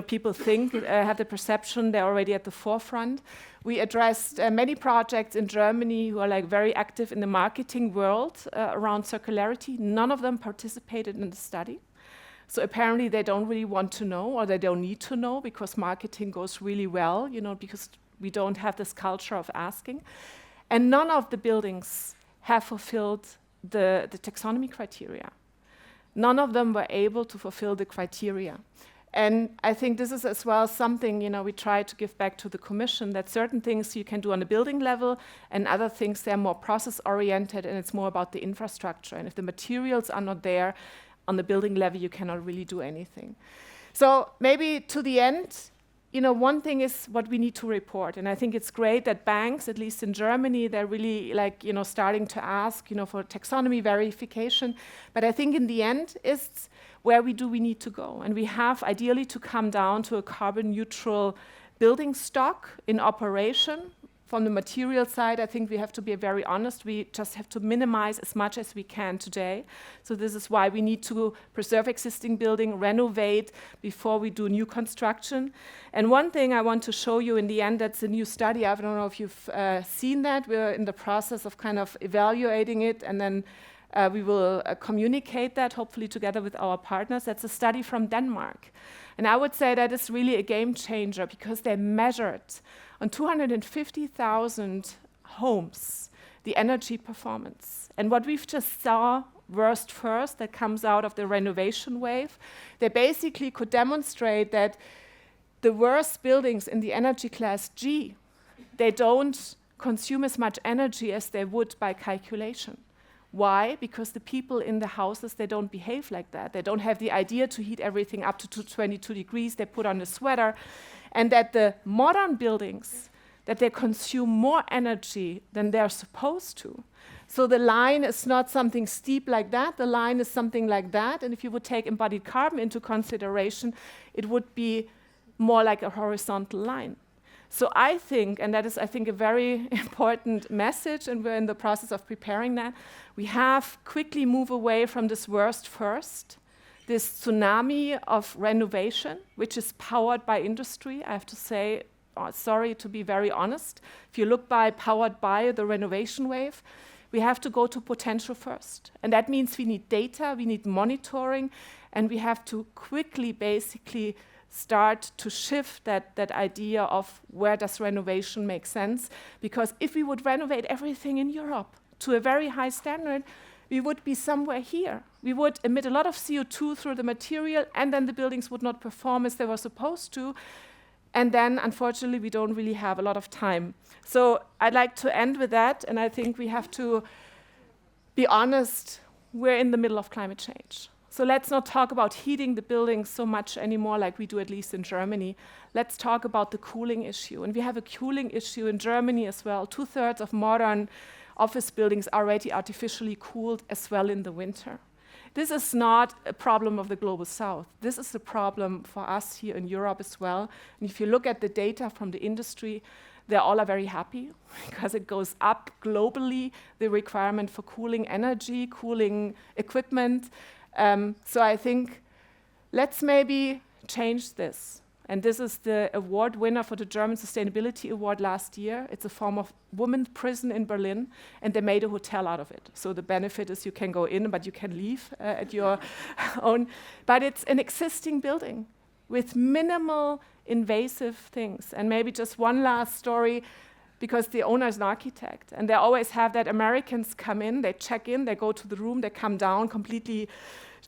Speaker 4: people think, have the perception they're already at the forefront. We addressed many projects in Germany who are like very active in the marketing world around circularity. None of them participated in the study. So apparently they don't really want to know, or they don't need to know, because marketing goes really well, because we don't have this culture of asking. And none of the buildings have fulfilled the taxonomy criteria. None of them were able to fulfill the criteria. And I think this is as well something, we try to give back to the Commission, that certain things you can do on a building level, and other things, they're more process-oriented, and it's more about the infrastructure. And if the materials are not there on the building level, you cannot really do anything. So maybe to the end, one thing is what we need to report. And I think it's great that banks, at least in Germany, they're really starting to ask, for taxonomy verification. But I think in the end, it's where we need to go. And we have ideally to come down to a carbon neutral building stock in operation. From the material side, I think we have to be very honest. We just have to minimize as much as we can today. So this is why we need to preserve existing building, renovate before we do new construction. And one thing I want to show you in the end, that's a new study. I don't know if you've seen that. We're in the process of kind of evaluating it, and then we will communicate that, hopefully together with our partners. That's a study from Denmark. And I would say that is really a game changer, because they measured on 250,000 homes the energy performance. And what we've just saw, worst first, that comes out of the renovation wave, they basically could demonstrate that the worst buildings in the energy class G, they don't consume as much energy as they would by calculation. Why? Because the people in the houses, they don't behave like that. They don't have the idea to heat everything up to 22 degrees. They put on a sweater. And that the modern buildings, that they consume more energy than they're supposed to. So the line is not something steep like that. The line is something like that. And if you would take embodied carbon into consideration, it would be more like a horizontal line. So I think, and that is, I think, a very important message, and we're in the process of preparing that, we have quickly move away from this worst first, this tsunami of renovation, which is powered by industry. I have to say, sorry to be very honest, if you look powered by the renovation wave, we have to go to potential first. And that means we need data, we need monitoring, and we have to quickly basically start to shift that idea of where does renovation make sense. Because if we would renovate everything in Europe to a very high standard, we would be somewhere here. We would emit a lot of CO2 through the material, and then the buildings would not perform as they were supposed to. And then, unfortunately, we don't really have a lot of time. So I'd like to end with that, and I think we have to be honest, we're in the middle of climate change. So let's not talk about heating the buildings so much anymore like we do, at least in Germany. Let's talk about the cooling issue. And we have a cooling issue in Germany as well. 2/3 of modern office buildings are already artificially cooled as well in the winter. This is not a problem of the global south. This is a problem for us here in Europe as well. And if you look at the data from the industry, they all are very happy because it goes up globally, the requirement for cooling energy, cooling equipment. So I think let's maybe change this. And this is the award winner for the German Sustainability Award last year. It's a form of women's prison in Berlin, and they made a hotel out of it. So the benefit is you can go in, but you can leave at your own. But it's an existing building with minimal invasive things. And maybe just one last story, because the owner is an architect, and they always have that Americans come in, they check in, they go to the room, they come down completely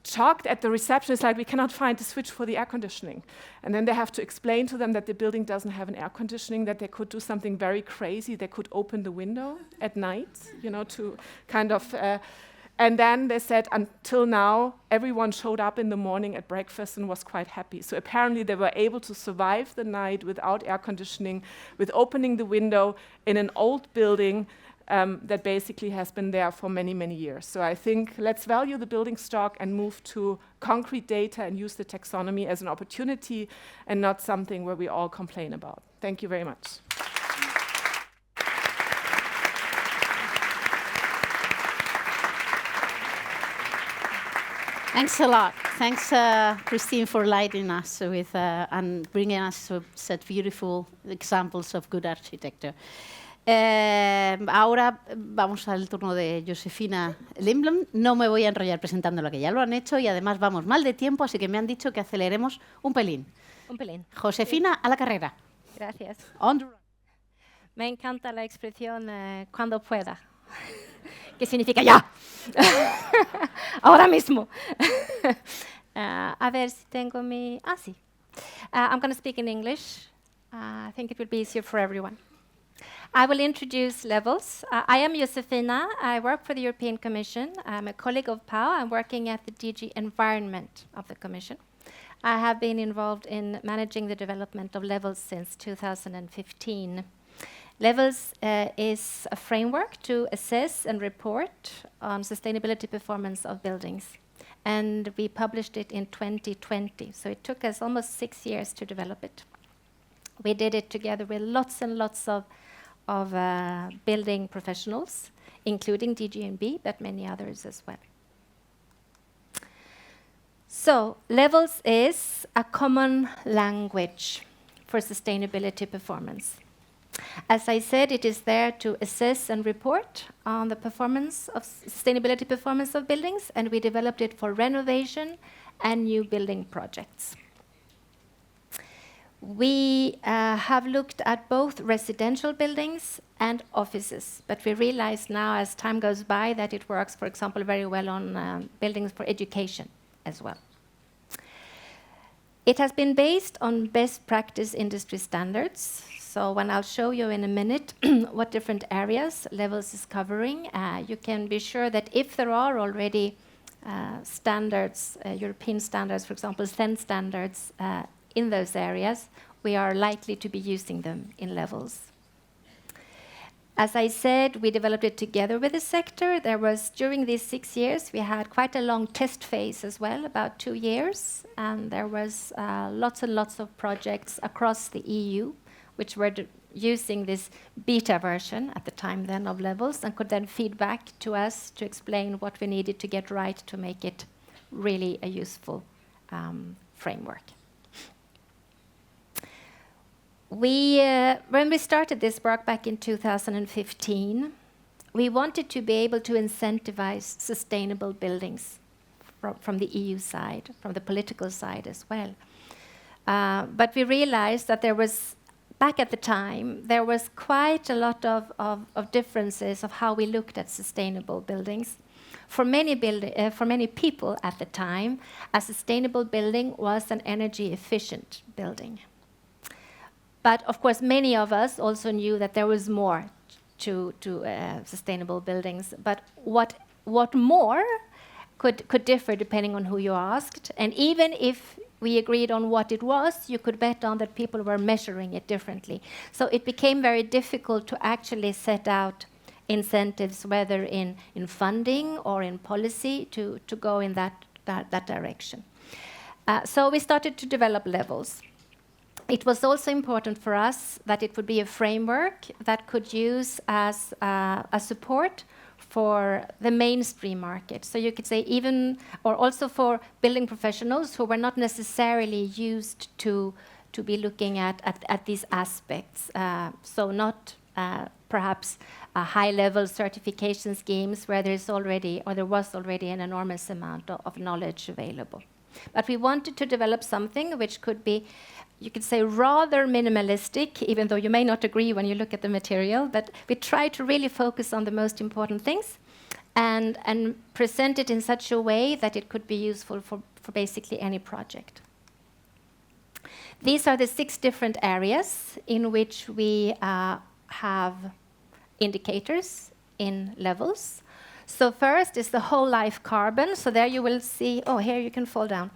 Speaker 4: shocked at the reception. It's like, we cannot find the switch for the air conditioning. And then they have to explain to them that the building doesn't have an air conditioning, that they could do something very crazy. They could open the window at night, to kind of... and then they said, until now, everyone showed up in the morning at breakfast and was quite happy. So apparently they were able to survive the night without air conditioning, with opening the window in an old building that basically has been there for many, many years. So I think let's value the building stock and move to concrete data and use the taxonomy as an opportunity and not something where we all complain about. Thank you very much.
Speaker 2: Thanks a lot. Thanks, Christine, for lighting us with and bringing us such beautiful examples of good architecture. Ahora vamos al turno de Josefina Lindblom. No me voy a enrollar presentando lo que ya lo han hecho y además vamos mal de tiempo, así que me han dicho que aceleremos un pelín.
Speaker 5: Un pelín.
Speaker 2: Josefina, a la carrera.
Speaker 5: Gracias.
Speaker 2: On the run.
Speaker 5: Me encanta la expresión cuando pueda. ¿Qué significa ya? Ahora mismo. A ver si tengo mi... Ah, sí. I'm going to speak in English. I think it will be easier for everyone. I will introduce levels. I am Josefina. I work for the European Commission. I'm a colleague of Pau. I'm working at the DG Environment of the Commission. I have been involved in managing the development of levels since 2015. Levels is a framework to assess and report on sustainability performance of buildings. And we published it in 2020. So it took us almost 6 years to develop it. We did it together with lots and lots of building professionals, including DGNB, but many others as well. So levels is a common language for sustainability performance. As I said, it is there to assess and report on the performance of sustainability performance of buildings, and we developed it for renovation and new building projects. We have looked at both residential buildings and offices, but we realize now as time goes by that it works, for example, very well on buildings for education as well. It has been based on best practice industry standards. So when I'll show you in a minute what different areas levels is covering, you can be sure that if there are already standards, European standards, for example, CEN standards, in those areas, we are likely to be using them in levels. As I said, we developed it together with the sector. There was, during these 6 years, we had quite a long test phase as well, about 2 years, and there was lots and lots of projects across the EU, which were using this beta version at the time then of levels, and could then feed back to us to explain what we needed to get right to make it really a useful framework. When we started this work back in 2015, we wanted to be able to incentivize sustainable buildings from the EU side, from the political side as well. But we realized that there was, back at the time, there was quite a lot of differences of how we looked at sustainable buildings. For many people at the time, a sustainable building was an energy efficient building. But of course, many of us also knew that there was more to sustainable buildings. But what more could differ depending on who you asked. And even if we agreed on what it was, you could bet on that people were measuring it differently. So it became very difficult to actually set out incentives, whether in funding or in policy, to go in that direction. So we started to develop levels. It was also important for us that it would be a framework that could use as a support for the mainstream market. So you could say even, or also for building professionals who were not necessarily used to to be looking at these aspects. So not perhaps high-level certification schemes where there was already an enormous amount of knowledge available. But we wanted to develop something which could be, you could say, rather minimalistic, even though you may not agree when you look at the material, but we try to really focus on the most important things and present it in such a way that it could be useful for basically any project. These are the 6 different areas in which we have indicators in levels. So first is the whole life carbon. So there you will see, here you can fall down.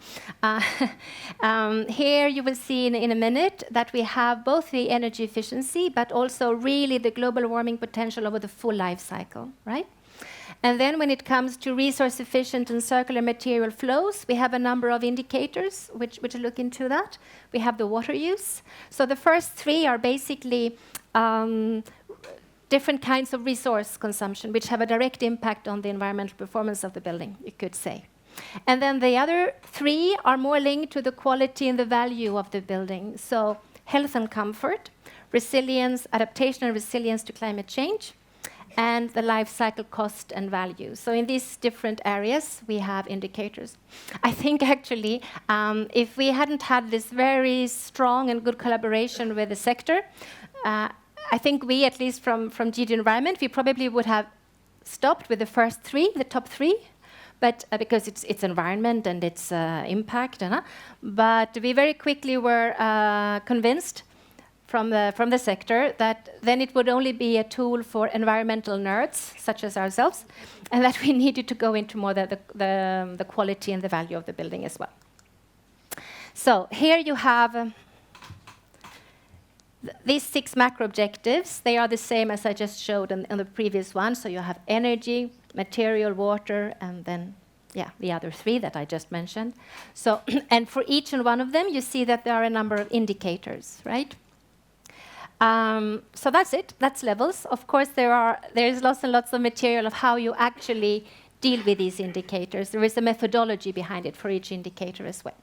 Speaker 5: Here you will see in a minute that we have both the energy efficiency, but also really the global warming potential over the full life cycle, right? And then when it comes to resource efficient and circular material flows, we have a number of indicators which look into that. We have the water use. So the first 3 are basically different kinds of resource consumption, which have a direct impact on the environmental performance of the building, you could say. And then the other 3 are more linked to the quality and the value of the building. So health and comfort, resilience, adaptation and resilience to climate change, and the life cycle cost and value. So in these different areas, we have indicators. I think actually, if we hadn't had this very strong and good collaboration with the sector, I think we, at least from GD Environment, we probably would have stopped with the first 3, the top 3, but because it's environment and it's impact. But we very quickly were convinced from the sector that then it would only be a tool for environmental nerds such as ourselves, and that we needed to go into more the quality and the value of the building as well. So here you have these 6 macro objectives. They are the same as I just showed in the previous one. So you have energy, material, water, and then the other 3 that I just mentioned. So and for each and one of them, you see that there are a number of indicators, right? So that's it. That's levels. Of course, there is lots and lots of material of how you actually deal with these indicators. There is a methodology behind it for each indicator as well.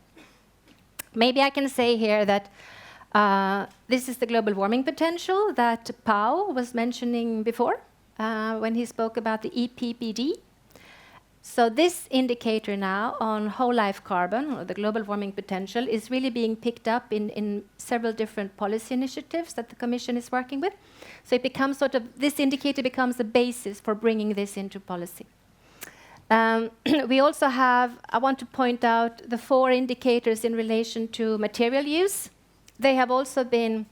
Speaker 5: Maybe I can say here that this is the global warming potential that Pau was mentioning before when he spoke about the EPBD. So this indicator now on whole life carbon, or the global warming potential, is really being picked up in several different policy initiatives that the Commission is working with. So it becomes this indicator becomes the basis for bringing this into policy. We also have, I want to point out the 4 indicators in relation to material use. They have also been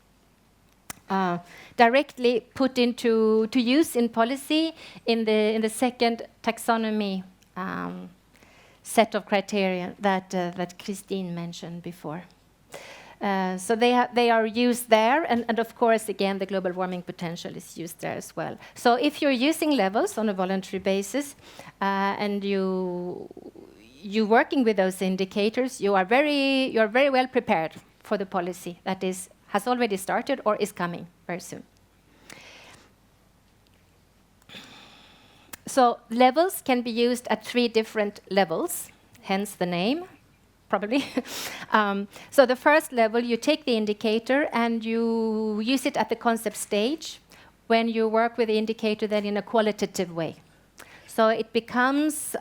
Speaker 5: directly put into use in policy in the second taxonomy set of criteria that Christine mentioned before. So they are used there, and of course, again, the global warming potential is used there as well. So if you're using levels on a voluntary basis, and you're working with those indicators, you're very well prepared for the policy that has already started or is coming very soon. So levels can be used at 3 different levels, hence the name, probably. So the first level, you take the indicator and you use it at the concept stage when you work with the indicator then in a qualitative way. So it becomes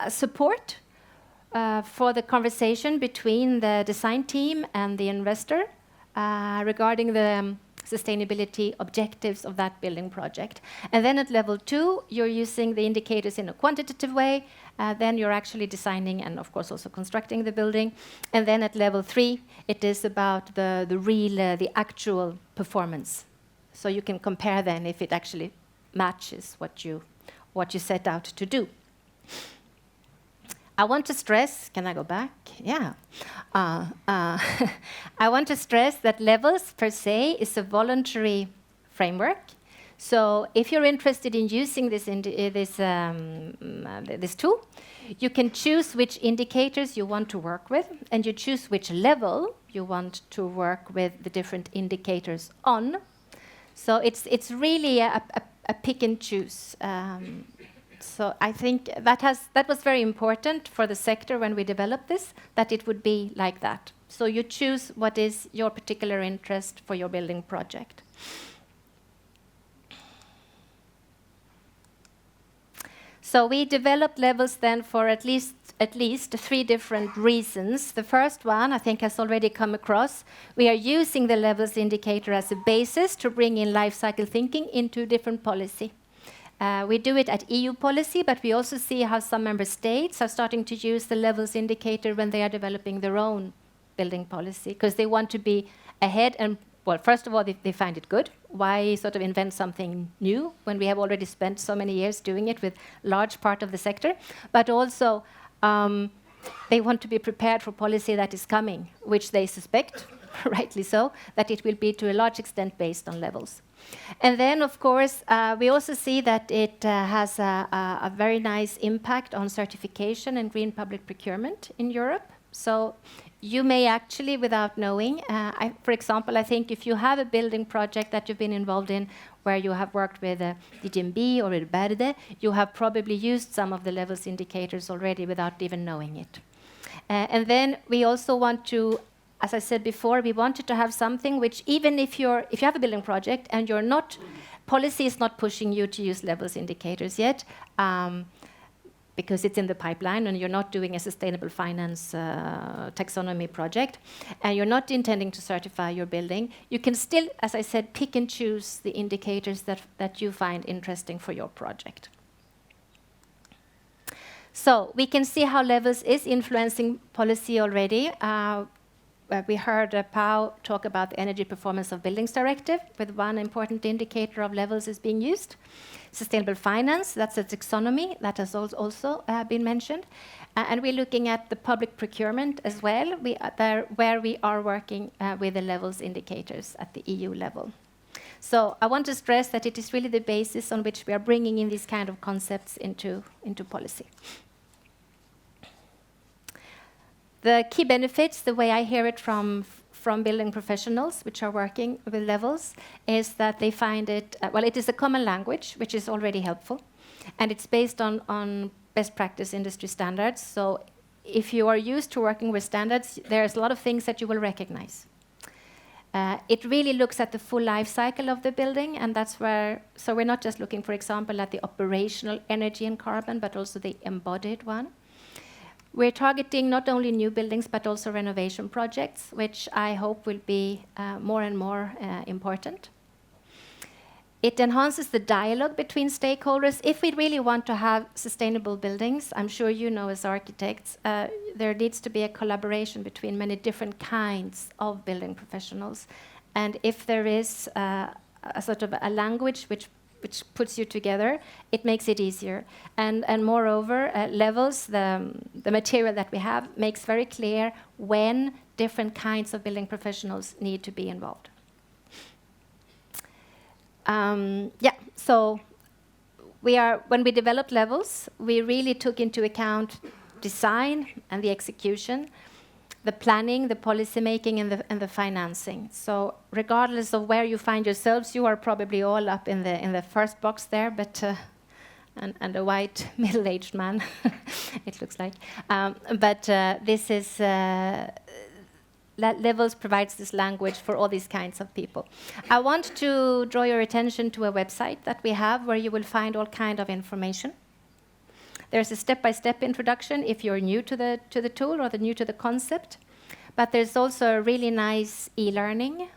Speaker 5: support for the conversation between the design team and the investor regarding the sustainability objectives of that building project. And then at level 2, you're using the indicators in a quantitative way. Then you're actually designing and, of course, also constructing the building. And then at level 3, it is about the actual performance. So you can compare then if it actually matches what you set out to do. I want to stress, can I go back? Yeah. I want to stress that levels per se is a voluntary framework. So if you're interested in using this tool, you can choose which indicators you want to work with, and you choose which level you want to work with the different indicators on. So it's really a pick and choose. So I think that was very important for the sector when we developed this, that it would be like that. So you choose what is your particular interest for your building project. So we developed levels then for at least 3 different reasons. The first one, I think, has already come across. We are using the levels indicator as a basis to bring in life cycle thinking into different policy. We do it at EU policy, but we also see how some member states are starting to use the levels indicator when they are developing their own building policy, because they want to be ahead. And, well, first of all, they find it good. Why sort of invent something new when we have already spent so many years doing it with large part of the sector? But also, they want to be prepared for policy that is coming, which they suspect, rightly so, that it will be to a large extent based on levels. And then, of course, we also see that it has a very nice impact on certification and green public procurement in Europe. So you may actually, without knowing, for example, I think if you have a building project that you've been involved in where you have worked with DGMB or EPBD, you have probably used some of the levels indicators already without even knowing it. And then we also want to, as I said before, we wanted to have something which, even if you have a building project and you're not, policy is not pushing you to use levels indicators yet, because it's in the pipeline and you're not doing a sustainable finance taxonomy project, and you're not intending to certify your building, you can still, as I said, pick and choose the indicators that you find interesting for your project. So we can see how levels is influencing policy already. We heard Pau talk about the Energy Performance of Buildings Directive, with one important indicator of levels is being used. Sustainable finance, that's a taxonomy that has also been mentioned. And we're looking at the public procurement as well, where we are working with the levels indicators at the EU level. So I want to stress that it is really the basis on which we are bringing in these kind of concepts into policy. The key benefits, the way I hear it from building professionals which are working with levels, is that they find it, well, it is a common language, which is already helpful, and it's based on best practice industry standards. So if you are used to working with standards, there's a lot of things that you will recognize. It really looks at the full life cycle of the building, and that's where, so we're not just looking, for example, at the operational energy and carbon, but also the embodied one. We're targeting not only new buildings, but also renovation projects, which I hope will be more and more important. It enhances the dialogue between stakeholders. If we really want to have sustainable buildings, I'm sure you know as architects, there needs to be a collaboration between many different kinds of building professionals. And if there is a sort of a language which puts you together, it makes it easier. And moreover, levels, the material that we have, makes very clear when different kinds of building professionals need to be involved. So when we developed levels, we really took into account design and the execution, the planning, the policy making, and the financing. So regardless of where you find yourselves, you are probably all up in the first box there, but and a white middle-aged man, it looks like. This is levels provides this language for all these kinds of people. I want to draw your attention to a website that we have where you will find all kind of information. There's a step-by-step introduction if you're new to the tool or new to the concept. But there's also a really nice e-learning,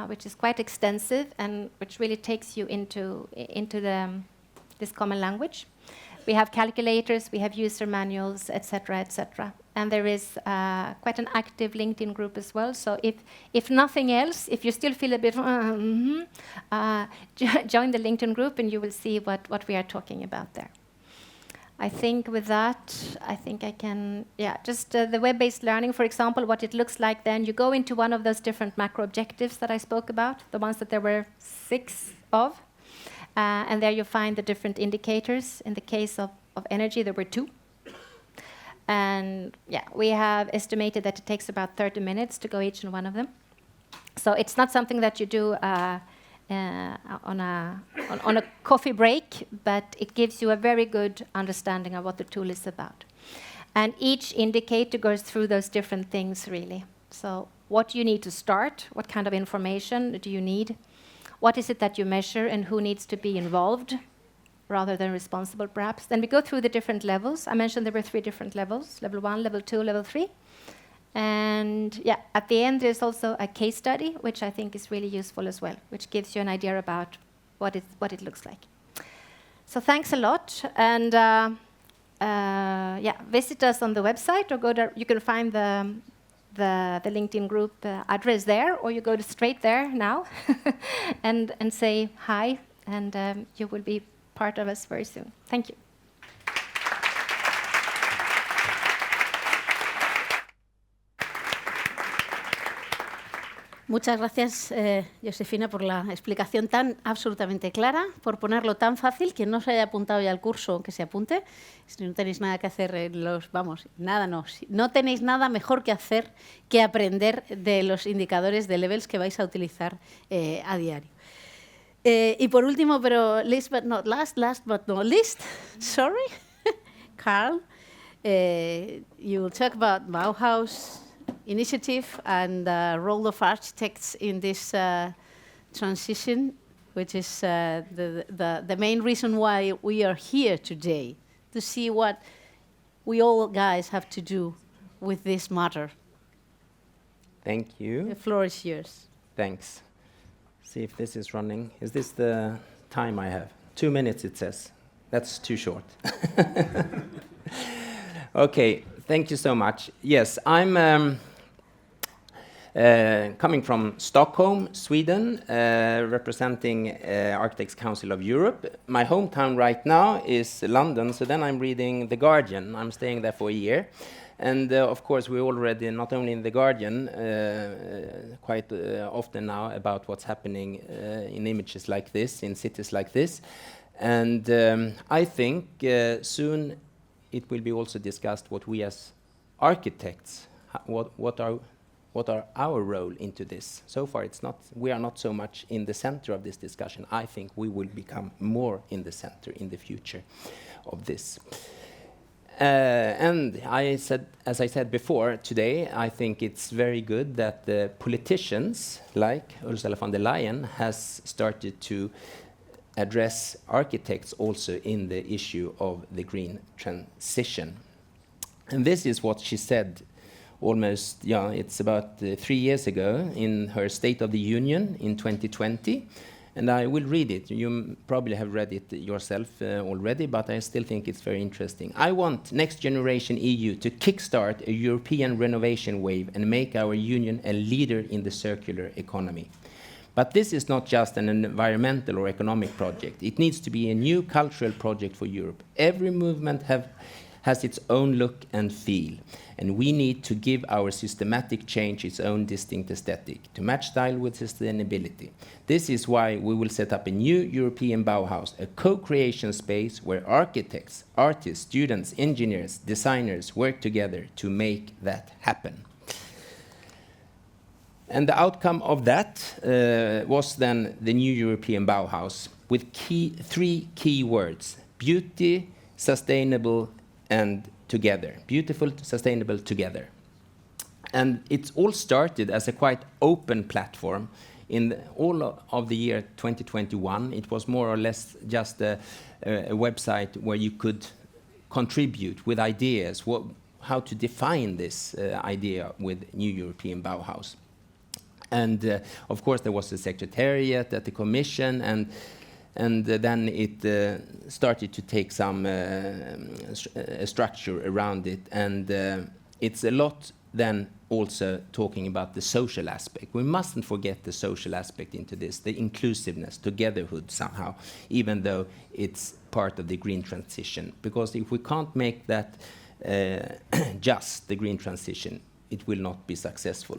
Speaker 5: which is quite extensive and which really takes you into this common language. We have calculators, we have user manuals, etc., etc. And there is quite an active LinkedIn group as well. So if nothing else, if you still feel a bit, join the LinkedIn group and you will see what we are talking about there. I think with that, I can, just the web-based learning, for example, what it looks like then, you go into one of those different macro objectives that I spoke about, the ones that there were 6 of, and there you find the different indicators. In the case of energy, there were 2. And we have estimated that it takes about 30 minutes to go each and one of them. So it's not something that you do on a coffee break, but it gives you a very good understanding of what the tool is about. And each indicator goes through those different things, really. So what do you need to start? What kind of information do you need? What is it that you measure and who needs to be involved rather than responsible, perhaps? Then we go through the different levels. I mentioned there were 3 different levels, level 1, level 2, level 3. And yeah, at the end, there's also a case study, which I think is really useful as well, which gives you an idea about what it looks like. So thanks a lot. And yeah, visit us on the website or go there. You can find the LinkedIn group address there, or you go straight there now and say hi, and you will be part of us very soon. Thank you.
Speaker 2: Muchas gracias, Josefina, por la explicación tan absolutamente clara, por ponerlo tan fácil. Quien no se haya apuntado ya al curso, que se apunte. Si no tenéis nada que hacer, no tenéis nada mejor que hacer que aprender de los indicadores de levels que vais a utilizar a diario. Y por último, pero last but not least, sorry, Carl, you will talk about Bauhaus initiative and the role of architects in this transition, which is the main reason why we are here today, to see what we all guys have to do with this matter.
Speaker 6: Thank you.
Speaker 2: The floor is yours.
Speaker 6: Thanks. See if this is running. Is this the time I have? 2 minutes, it says. That's too short. Okay, thank you so much. Yes, I'm coming from Stockholm, Sweden, representing Architects Council of Europe. My hometown right now is London, so then I'm reading The Guardian. I'm staying there for a year. And of course, we already, not only in The Guardian, quite often now about what's happening in images like this, in cities like this. And I think soon it will be also discussed what we as architects, what are our role into this. So far, we are not so much in the center of this discussion. I think we will become more in the center in the future of this. And as I said before today, I think it's very good that the politicians like Ursula von der Leyen has started to address architects also in the issue of the green transition. And this is what she said almost, it's about 3 years ago in her State of the Union in 2020. And I will read it. You probably have read it yourself already, but I still think it's very interesting. I want Next Generation EU to kickstart a European renovation wave and make our union a leader in the circular economy. But this is not just an environmental or economic project. It needs to be a new cultural project for Europe. Every movement has its own look and feel, and we need to give our systematic change its own distinct aesthetic to match style with sustainability. This is why we will set up a new European Bauhaus, a co-creation space where architects, artists, students, engineers, designers work together to make that happen. And the outcome of that was then the new European Bauhaus with 3 key words: beauty, sustainable, and together. Beautiful, sustainable, together. And it all started as a quite open platform. In all of the year 2021, it was more or less just a website where you could contribute with ideas, how to define this idea with New European Bauhaus. And of course, there was a secretariat at the Commission, and then it started to take some structure around it. And it's a lot then also talking about the social aspect. We mustn't forget the social aspect into this, the inclusiveness, togetherhood somehow, even though it's part of the green transition. Because if we can't make that just the green transition, it will not be successful.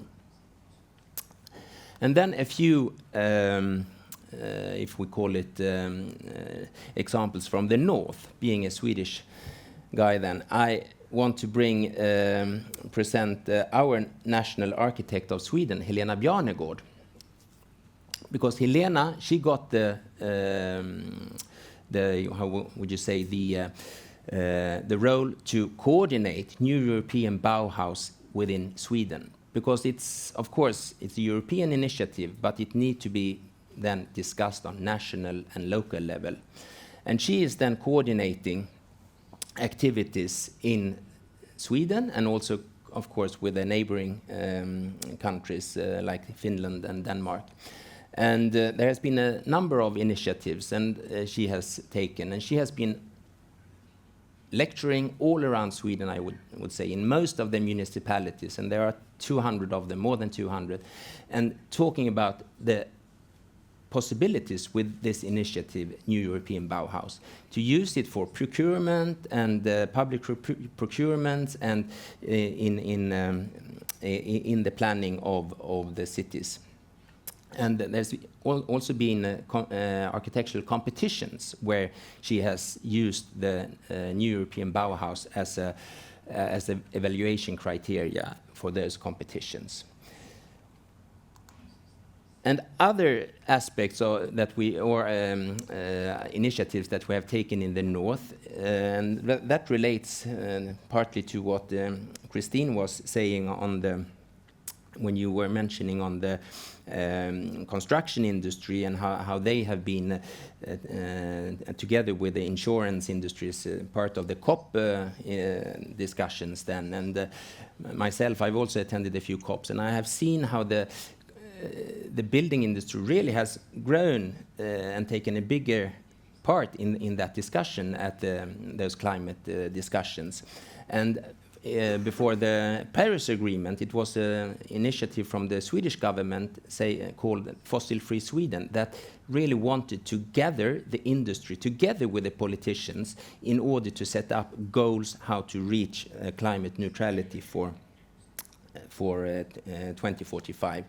Speaker 6: And then a few if we call it examples from the north. Being a Swedish guy then, I want to present our national architect of Sweden, Helena Bjarnegård. Because Helena, she got the how would you say, the role to coordinate New European Bauhaus within Sweden. because it's, of course, it's a European initiative, but it needs to be then discussed on national and local level. And she is then coordinating activities in Sweden and also, of course, with the neighboring countries like Finland and Denmark. And there has been a number of initiatives and she has taken, and she has been lecturing all around Sweden, I would say, in most of the municipalities, and there are 200 of them, more than 200, and talking about the possibilities with this initiative, New European Bauhaus, to use it for procurement and public procurement and in the planning of the cities. And there's also been architectural competitions where she has used the New European Bauhaus as a evaluation criteria for those competitions. And other aspects that initiatives that we have taken in the north, and that relates partly to what Christine was saying when you were mentioning on the construction industry and how they have been together with the insurance industries part of the COP discussions then. And myself, I've also attended a few COPs, and I have seen how the building industry really has grown and taken a bigger part in that discussion at those climate discussions. And before the Paris Agreement, it was an initiative from the Swedish government called Fossil Free Sweden that really wanted to gather the industry together with the politicians in order to set up goals how to reach climate neutrality for 2045.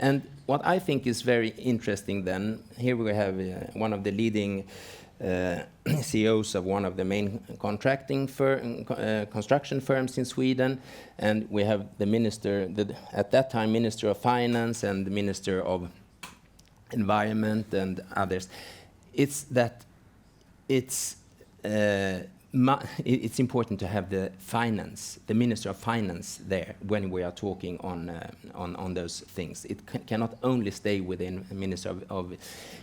Speaker 6: And what I think is very interesting then, here we have one of the leading CEOs of one of the main construction firms in Sweden, and we have the minister, at that time Minister of Finance and the Minister of Environment and others. It's that it's important to have the Minister of Finance there when we are talking on those things. It cannot only stay within the Minister of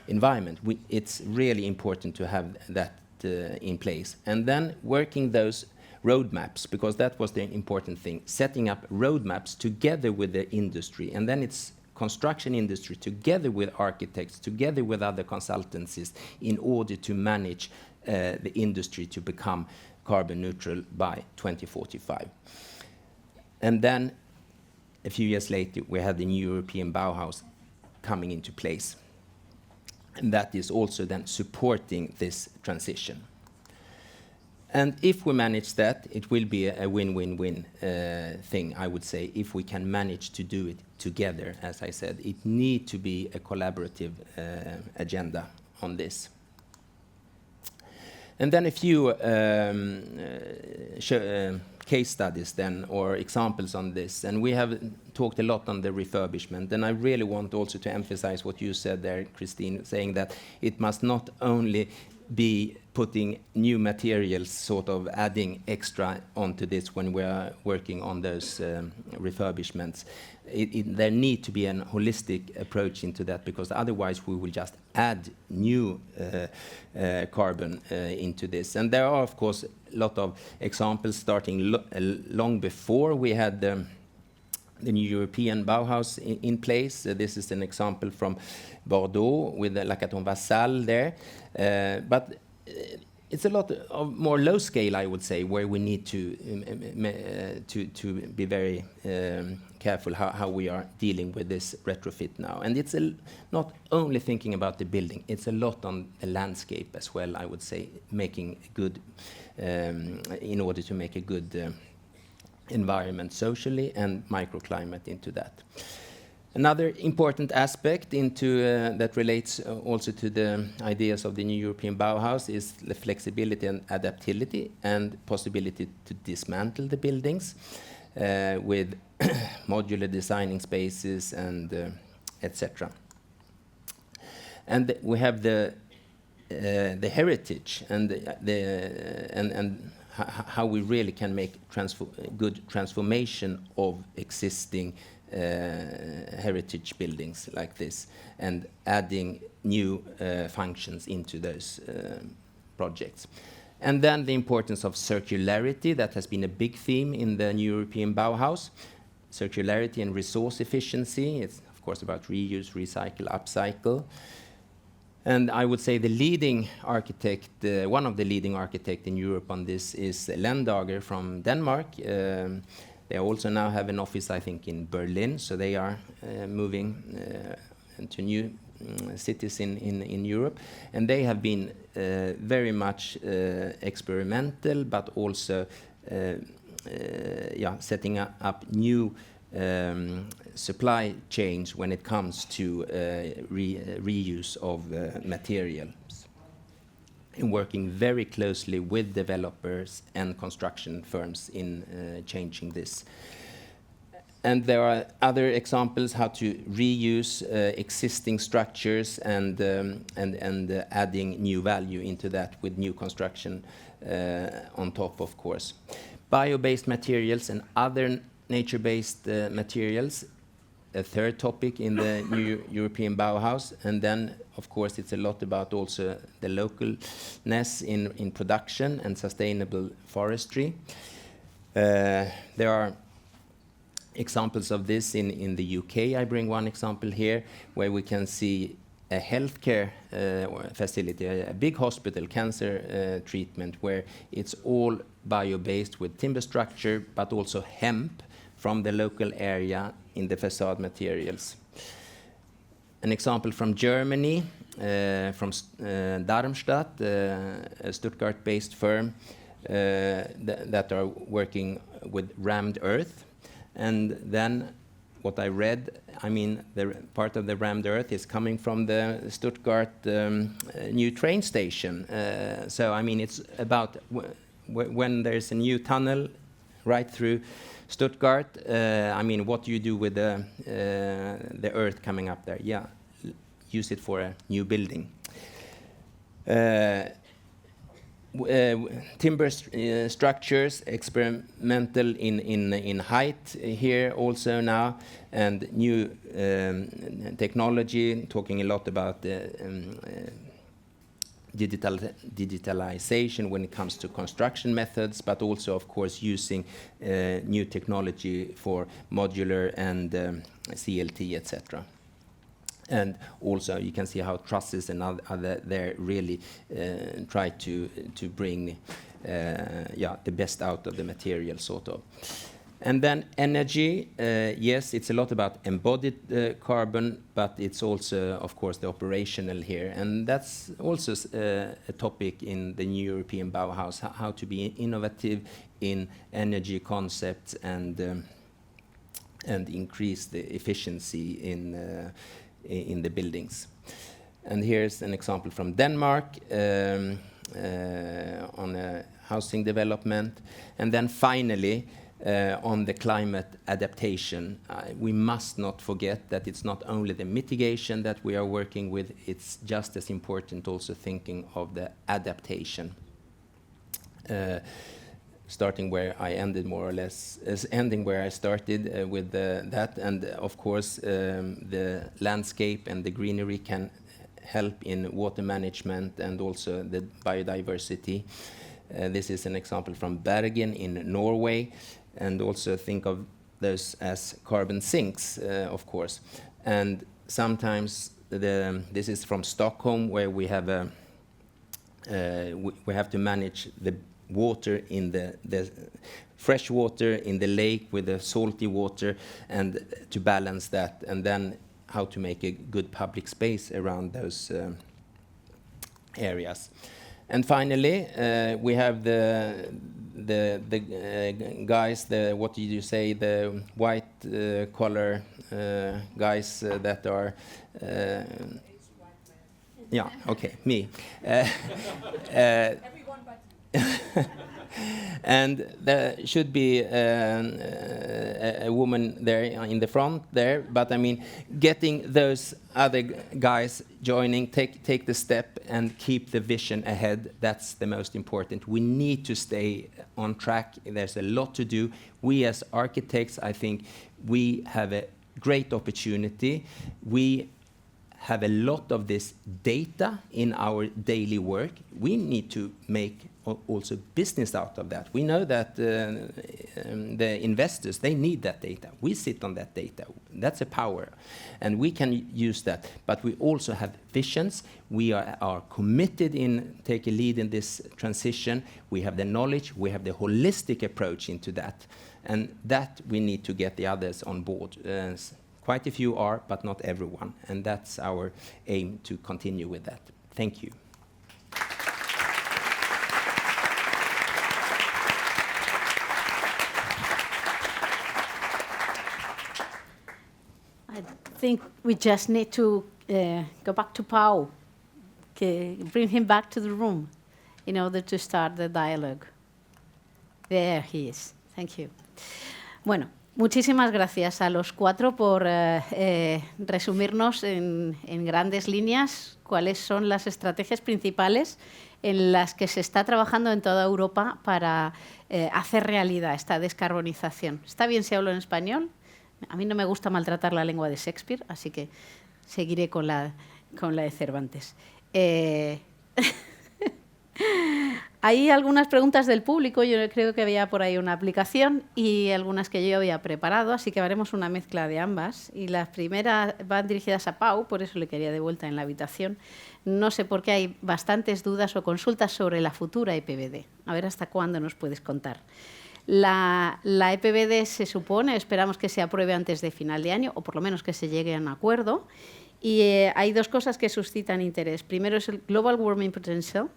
Speaker 6: Environment. It's really important to have that in place. And then working those roadmaps, because that was the important thing, setting up roadmaps together with the industry. And then it's construction industry together with architects, together with other consultancies in order to manage the industry to become carbon neutral by 2045. And then a few years later, we had the New European Bauhaus coming into place. And that is also then supporting this transition. And if we manage that, it will be a win-win-win thing, I would say, if we can manage to do it together. As I said, it needs to be a collaborative agenda on this. And then a few case studies then, or examples on this. And we have talked a lot on the refurbishment. And I really want also to emphasize what you said there, Christine, saying that it must not only be putting new materials, sort of adding extra onto this when we are working on those refurbishments. There need to be a holistic approach into that, because otherwise we will just add new carbon into this. And there are, of course, a lot of examples starting long before we had the New European Bauhaus in place. This is an example from Bordeaux with the La Caton Vassal there. But it's a lot of more low scale, I would say, where we need to be very careful how we are dealing with this retrofit now. And it's not only thinking about the building, it's a lot on the landscape as well, I would say, making good, in order to make a good environment socially and microclimate into that. Another important aspect that relates also to the ideas of the New European Bauhaus is the flexibility and adaptability and possibility to dismantle the buildings with modular designing spaces and etc. And we have the heritage and how we really can make good transformation of existing heritage buildings like this, and adding new functions into those projects. And then the importance of circularity, that has been a big theme in the new European Bauhaus. Circularity and resource efficiency, it's of course about reuse, recycle, upcycle. And I would say the leading architect, one of the leading architects in Europe on this is Lendager from Denmark. They also now have an office, I think, in Berlin, so they are moving into new cities in Europe. And they have been very much experimental, but also setting up new supply chains when it comes to reuse of materials, and working very closely with developers and construction firms in changing this. And there are other examples how to reuse existing structures and adding new value into that with new construction on top, of course. Bio-based materials and other nature-based materials, a third topic in the new European Bauhaus. And then, of course, it's a lot about also the localness in production and sustainable forestry. There are examples of this in the UK. I bring one example here where we can see a healthcare facility, a big hospital, cancer treatment, where it's all bio-based with timber structure, but also hemp from the local area in the facade materials. An example from Germany, from Darmstadt, a Stuttgart-based firm that are working with rammed earth. And then what I read, I mean, the part of the rammed earth is coming from the Stuttgart new train station. So, I mean, it's about when there's a new tunnel right through Stuttgart, I mean, what do you do with the earth coming up there? Yeah, use it for a new building. Timber structures, experimental in height here also now, and new technology, talking a lot about digitalization when it comes to construction methods, but also, of course, using new technology for modular and CLT, etc. And also, you can see how trusses and other there really try to bring the best out of the material, sort of. And then energy, yes, it's a lot about embodied carbon, but it's also, of course, the operational here. And that's also a topic in the new European Bauhaus, how to be innovative in energy concepts and increase the efficiency in the buildings. And here's an example from Denmark on a housing development. And then finally, on the climate adaptation, we must not forget that it's not only the mitigation that we are working with, it's just as important also thinking of the adaptation. Starting where I ended, more or less, ending where I started with that. And of course, the landscape and the greenery can help in water management and also the biodiversity. This is an example from Bergen in Norway, and also think of those as carbon sinks, of course. And sometimes this is from Stockholm, where we have we have to manage the water in the fresh water in the lake with the salty water, and to balance that, and then how to make a good public space around those areas. And finally, we have the guys, what did you say, the white collar guys that are yeah, okay, me. And there should be a woman there in the front there, but I mean, getting those other guys joining, take the step and keep the vision ahead, that's the most important. We need to stay on track. There's a lot to do. We as architects, I think, we have a great opportunity. We have a lot of this data in our daily work. We need to make also business out of that. We know that the investors, they need that data. We sit on that data. That's a power, and we can use that. But we also have visions. We are committed in take a lead in this transition. We have the knowledge. We have the holistic approach into that, and that we need to get the others on board. Quite a few are, but not everyone, and that's our aim to continue with that. Thank you.
Speaker 2: I think we just need to go back to Pau, bring him back to the room in order to start the dialogue. There he is. Thank you. Bueno, muchísimas gracias a los cuatro por resumirnos en grandes líneas cuáles son las estrategias principales en las que se está trabajando en toda Europa para hacer realidad esta descarbonización. ¿Está bien si hablo en español? A mí no me gusta maltratar la lengua de Shakespeare, así que seguiré con la de Cervantes. Hay algunas preguntas del público, yo creo que había por ahí una aplicación y algunas que yo había preparado, así que haremos una mezcla de ambas. Y las primeras van dirigidas a Pau, por eso le quería de vuelta en la habitación. No sé por qué hay bastantes dudas o consultas sobre la futura EPBD. A ver hasta cuándo nos puedes contar. La EPBD se supone, esperamos que se apruebe antes de final de año, o por lo menos que se llegue a un acuerdo. Y hay dos cosas que suscitan interés. Primero es el Global Warming Potential,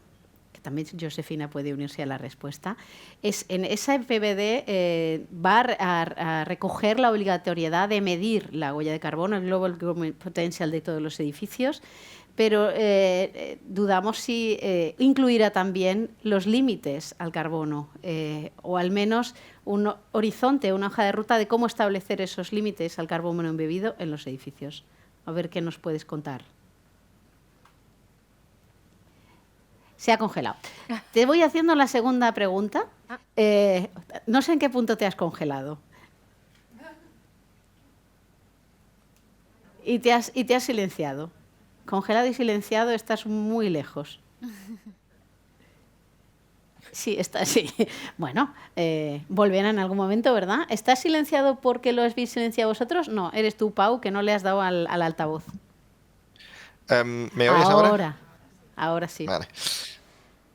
Speaker 2: que también Josefina puede unirse a la respuesta. En esa EPBD va a recoger la obligatoriedad de medir la huella de carbono, el Global Warming Potential de todos los edificios, pero dudamos si incluirá también los límites al carbono, o al menos un horizonte, una hoja de ruta de cómo establecer esos límites al carbono embebido en los edificios. A ver qué nos puedes contar. Se ha congelado. Te voy haciendo la segunda pregunta. No sé en qué punto te has congelado. Y te has silenciado. Congelado y silenciado, estás muy lejos. Sí, está así. Bueno, volverá en algún momento, ¿verdad? ¿Estás silenciado porque lo habéis silenciado vosotros? No, eres tú, Pau, que no le has dado al altavoz.
Speaker 3: ¿Me oyes ahora?
Speaker 2: Ahora sí.
Speaker 3: Vale.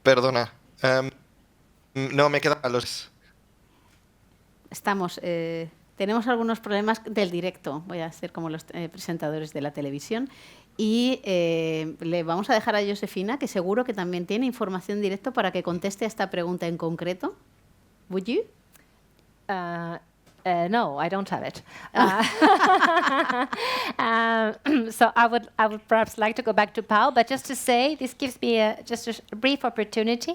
Speaker 3: Perdona. No, me quedan los...
Speaker 2: Tenemos algunos problemas del directo. Voy a hacer como los presentadores de la televisión. Y le vamos a dejar a Josefina, que seguro que también tiene información directa para que conteste a esta pregunta en concreto. Would you?
Speaker 5: No, I don't have it. So I would perhaps like to go back to Pau, but just to say, this gives me just a brief opportunity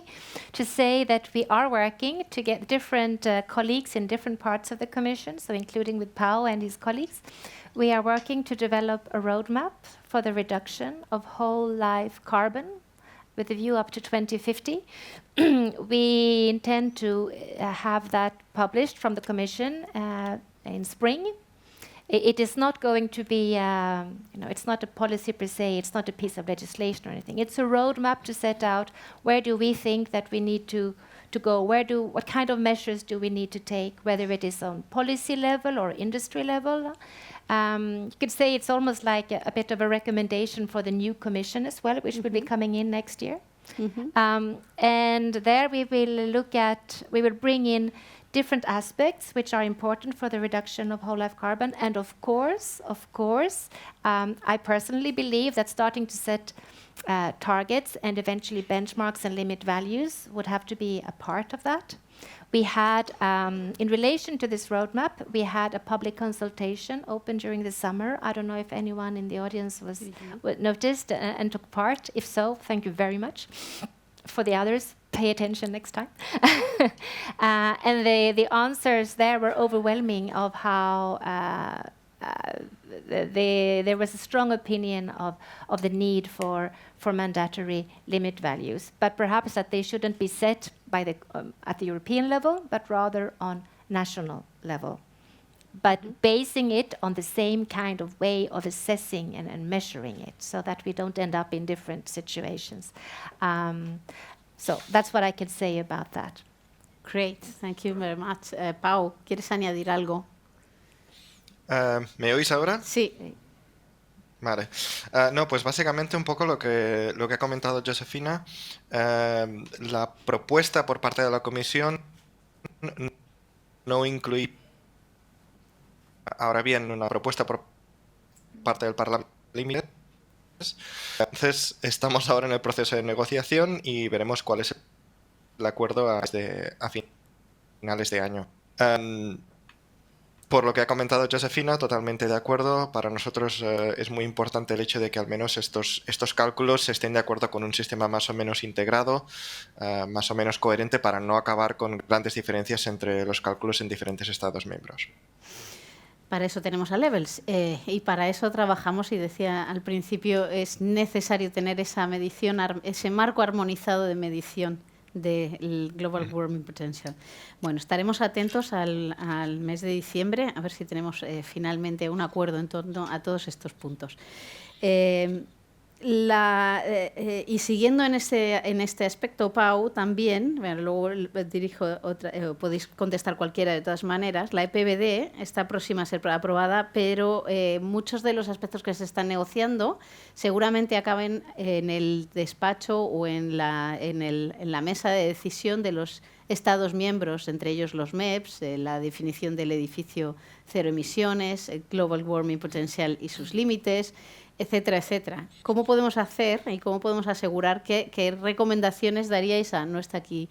Speaker 5: to say that we are working to get different colleagues in different parts of the Commission, so including with Pau and his colleagues. We are working to develop a roadmap for the reduction of whole life carbon with a view up to 2050. We intend to have that published from the Commission in spring. It is not going to be, it's not a policy per se, it's not a piece of legislation or anything. It's a roadmap to set out where do we think that we need to go, what kind of measures do we need to take, whether it is on policy level or industry level. You could say it's almost like a bit of a recommendation for the new Commission as well, which will be coming in next year. And there we will bring in different aspects which are important for the reduction of whole life carbon. And of course, I personally believe that starting to set targets and eventually benchmarks and limit values would have to be a part of that. We had, in relation to this roadmap, we had a public consultation open during the summer. I don't know if anyone in the audience noticed and took part. If so, thank you very much for the others, pay attention next time. And the answers there were overwhelming of how there was a strong opinion of the need for mandatory limit values, but perhaps that they shouldn't be set by at the European level, but rather on national level, but basing it on the same kind of way of assessing and measuring it, so that we don't end up in different situations. So that's what I can say about that.
Speaker 2: Great, thank you very much. Pau, ¿quieres añadir algo?
Speaker 3: ¿Me oís ahora?
Speaker 2: Sí.
Speaker 3: Vale. No, pues básicamente un poco lo que ha comentado Josefina. La propuesta por parte de la Comisión no incluye, ahora bien, una propuesta por parte del Parlamento. Entonces, estamos ahora en el proceso de negociación y veremos cuál es el acuerdo a finales de año. Por lo que ha comentado Josefina, totalmente de acuerdo. Para nosotros es muy importante el hecho de que al menos estos cálculos estén de acuerdo con un sistema más o menos integrado, más o menos coherente, para no acabar con grandes diferencias entre los cálculos en diferentes Estados miembros.
Speaker 2: Para eso tenemos a Levels y para eso trabajamos, y decía al principio, es necesario tener esa medición, ese marco armonizado de medición del Global Warming Potential. Bueno, estaremos atentos al mes de diciembre, a ver si tenemos finalmente un acuerdo en torno a todos estos puntos. Y siguiendo en este aspecto, Pau, también, bueno, luego dirijo otra, podéis contestar cualquiera de todas maneras, la EPBD está próxima a ser aprobada, pero muchos de los aspectos que se están negociando seguramente acaben en el despacho o en la mesa de decisión de los Estados miembros, entre ellos los MEPs, la definición del edificio cero emisiones, el Global Warming Potential y sus límites, etcétera, etcétera. ¿Cómo podemos hacer y cómo podemos asegurar qué recomendaciones daríais no está aquí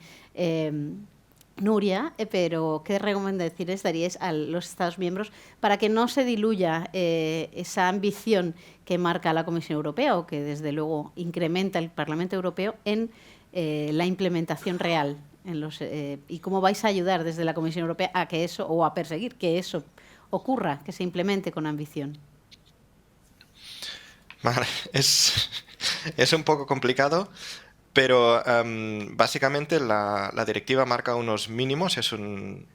Speaker 2: Nuria, pero qué recomendaciones daríais a los Estados miembros para que no se diluya esa ambición que marca la Comisión Europea o que desde luego incrementa el Parlamento Europeo en la implementación real? ¿Y cómo vais a ayudar desde la Comisión Europea a que eso, o a perseguir que eso ocurra, que se implemente con ambición?
Speaker 3: Vale, es un poco complicado, pero básicamente la directiva marca unos mínimos. Es una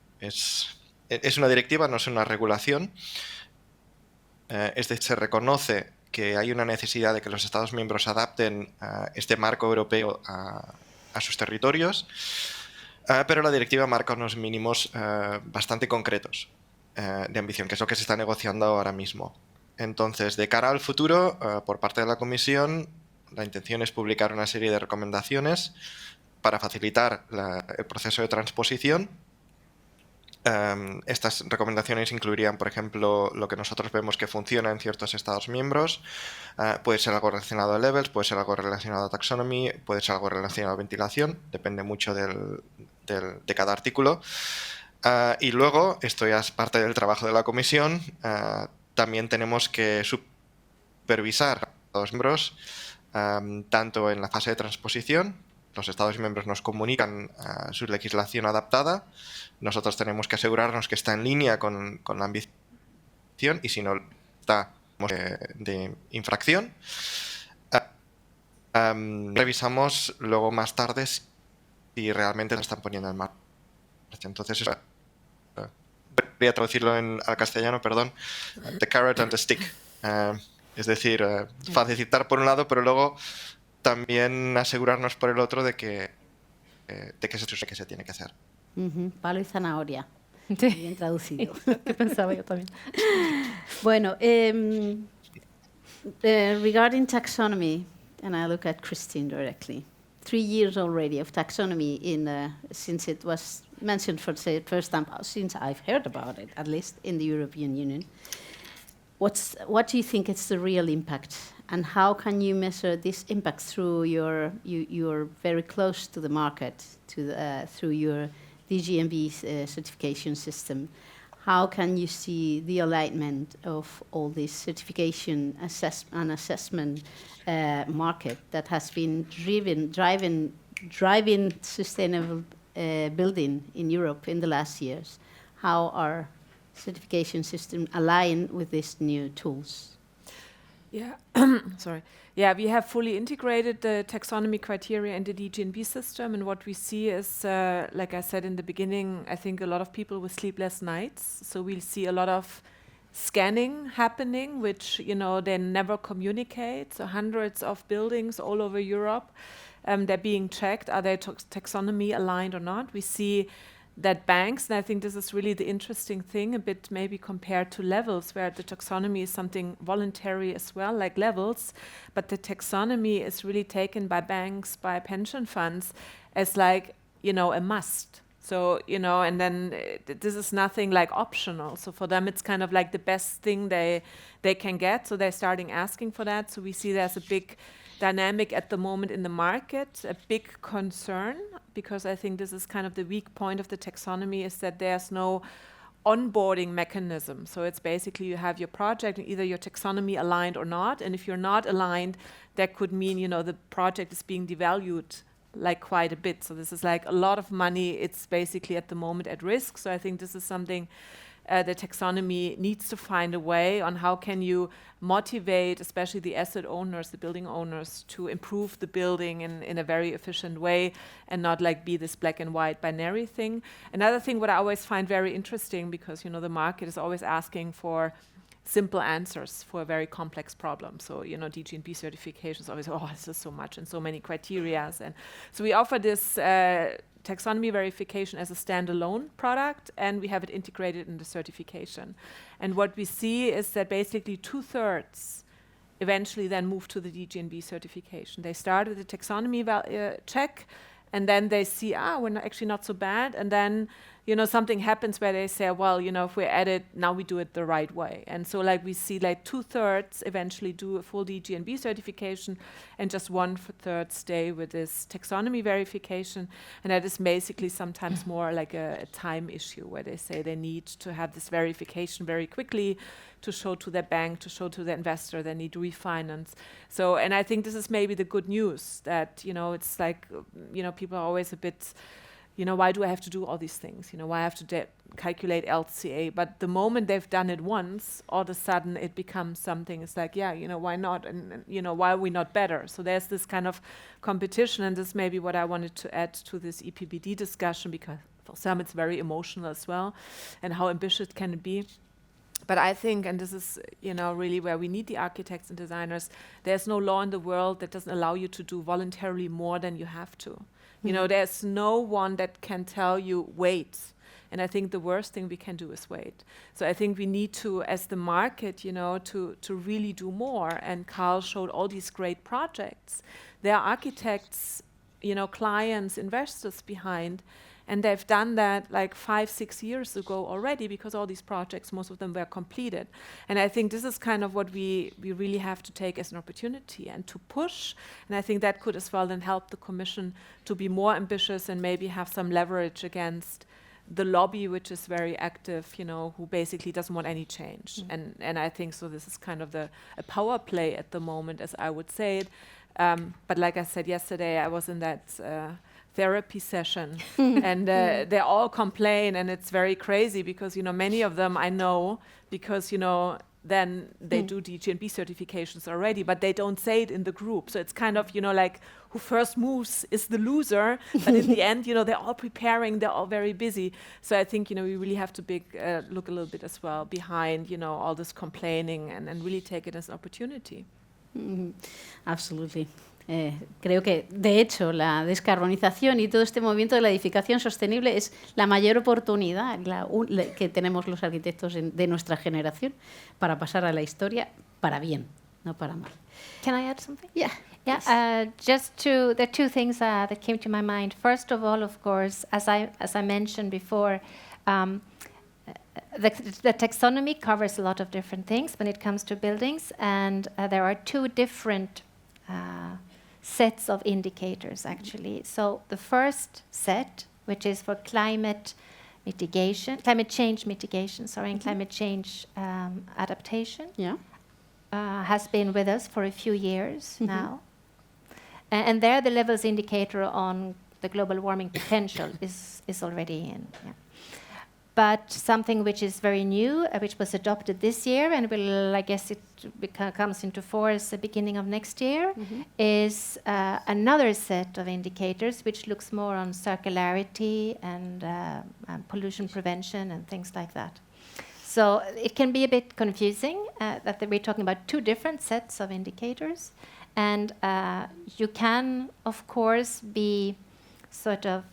Speaker 3: directiva, no es una regulación. Es decir, se reconoce que hay una necesidad de que los Estados miembros adapten este marco europeo a sus territorios, pero la directiva marca unos mínimos bastante concretos de ambición, que es lo que se está negociando ahora mismo. Entonces, de cara al futuro, por parte de la Comisión, la intención es publicar una serie de recomendaciones para facilitar el proceso de transposición. Estas recomendaciones incluirían, por ejemplo, lo que nosotros vemos que funciona en ciertos Estados miembros. Puede ser algo relacionado a Levels, puede ser algo relacionado a Taxonomy, puede ser algo relacionado a ventilación, depende mucho de cada artículo. Y luego, esto ya es parte del trabajo de la Comisión, también tenemos que supervisar a los miembros, tanto en la fase de transposición. Los Estados miembros nos comunican su legislación adaptada. Nosotros tenemos que asegurarnos que está en línea con la ambición, y si no está de infracción. Revisamos luego más tarde si realmente lo están poniendo en marcha. Entonces, voy a traducirlo al castellano, perdón. The carrot and the stick. Es decir, facilitar por un lado, pero luego también asegurarnos por el otro de que se tiene que hacer.
Speaker 2: Palo y zanahoria.
Speaker 5: Sí.
Speaker 2: Bien traducido.
Speaker 5: ¿Qué pensaba yo también?
Speaker 2: Bueno, regarding taxonomy, and I look at Christine directly. 3 years already of taxonomy since it was mentioned for the first time, since I've heard about it, at least in the European Union. What do you think is the real impact, and how can you measure this impact through you're very close to the market, through your DGNB certification system? How can you see the alignment of all this certification assessment market that has been driven driving sustainable building in Europe in the last years. How our certification system align with these new tools?
Speaker 4: Yeah, sorry. Yeah, we have fully integrated the taxonomy criteria in the DGNB system, and what we see is, like I said in the beginning, I think a lot of people with sleepless nights. So we'll see a lot of scanning happening, which they never communicate. So hundreds of buildings all over Europe, they're being checked. Are they taxonomy aligned or not? We see that banks, and I think this is really the interesting thing, a bit maybe compared to levels, where the taxonomy is something voluntary as well, like levels, but the taxonomy is really taken by banks, by pension funds, as like, a must. So, and then this is nothing like optional. So for them, it's kind of like the best thing they can get. So they're starting asking for that. So we see there's a big dynamic at the moment in the market, a big concern, because I think this is kind of the weak point of the taxonomy, is that there's no onboarding mechanism. So it's basically you have your project, and either you're taxonomy aligned or not. And if you're not aligned, that could mean, the project is being devalued like quite a bit. So this is like a lot of money. It's basically at the moment at risk. So I think this is something the taxonomy needs to find a way on how can you motivate, especially the asset owners, the building owners, to improve the building in a very efficient way and not like be this black and white binary thing. Another thing what I always find very interesting, because the market is always asking for simple answers for a very complex problem. So, DGNB certification is always, this is so much and so many criteria. And so we offer this taxonomy verification as a standalone product, and we have it integrated in the certification. And what we see is that basically 2/3 eventually then move to the DGNB certification. They start with the taxonomy check, and then they see, we're actually not so bad. And then, something happens where they say, well, if we're at it, now we do it the right way. And so like we see like 2/3 eventually do a full DGNB certification, and just 1/3 stay with this taxonomy verification. And that is basically sometimes more like a time issue, where they say they need to have this verification very quickly to show to their bank, to show to the investor they need to refinance. So, and I think this is maybe the good news, that, it's like, people are always a bit, why do I have to do all these things? Why I have to calculate LCA? But the moment they've done it once, all of a sudden it becomes something. It's like, why not? And why are we not better? So there's this kind of competition, and this may be what I wanted to add to this EPBD discussion, because for some it's very emotional as well, and how ambitious can it be? But I think, and this is, really where we need the architects and designers, there's no law in the world that doesn't allow you to do voluntarily more than you have to. There's no one that can tell you, wait. And I think the worst thing we can do is wait. So I think we need to, as the market, to really do more. And Carl showed all these great projects. There are architects, clients, investors behind. And they've done that like 5-6 years ago already, because all these projects, most of them were completed. And I think this is kind of what we really have to take as an opportunity and to push. And I think that could as well then help the Commission to be more ambitious and maybe have some leverage against the lobby, which is very active, who basically doesn't want any change. And I think so this is kind of a power play at the moment, as I would say it. But like I said yesterday, I was in that therapy session and they all complain, and it's very crazy because many of them I know, because then they do DGNB certifications already, but they don't say it in the group. So it's kind of like who first moves is the loser, but in the end they're all preparing, they're all very busy. So I think we really have to look a little bit as well behind all this complaining and really take it as an opportunity.
Speaker 2: Absolutely. Creo que, de hecho, la descarbonización y todo este movimiento de la edificación sostenible es la mayor oportunidad que tenemos los arquitectos de nuestra generación para pasar a la historia para bien, no para mal.
Speaker 5: Can I add something?
Speaker 2: Yeah.
Speaker 5: Yeah, there are two things that came to my mind. First of all, of course, as I mentioned before, the taxonomy covers a lot of different things when it comes to buildings, and there are two different sets of indicators, actually. So the first set, which is for climate change mitigation, and climate change adaptation, has been with us for a few years now. And there the levels indicator on the global warming potential is already in. Yeah. But something which is very new, which was adopted this year, and will, I guess it comes into force the beginning of next year, is another set of indicators which looks more on circularity and pollution prevention and things like that. So it can be a bit confusing that we're talking about two different sets of indicators, and you can, of course, be sort of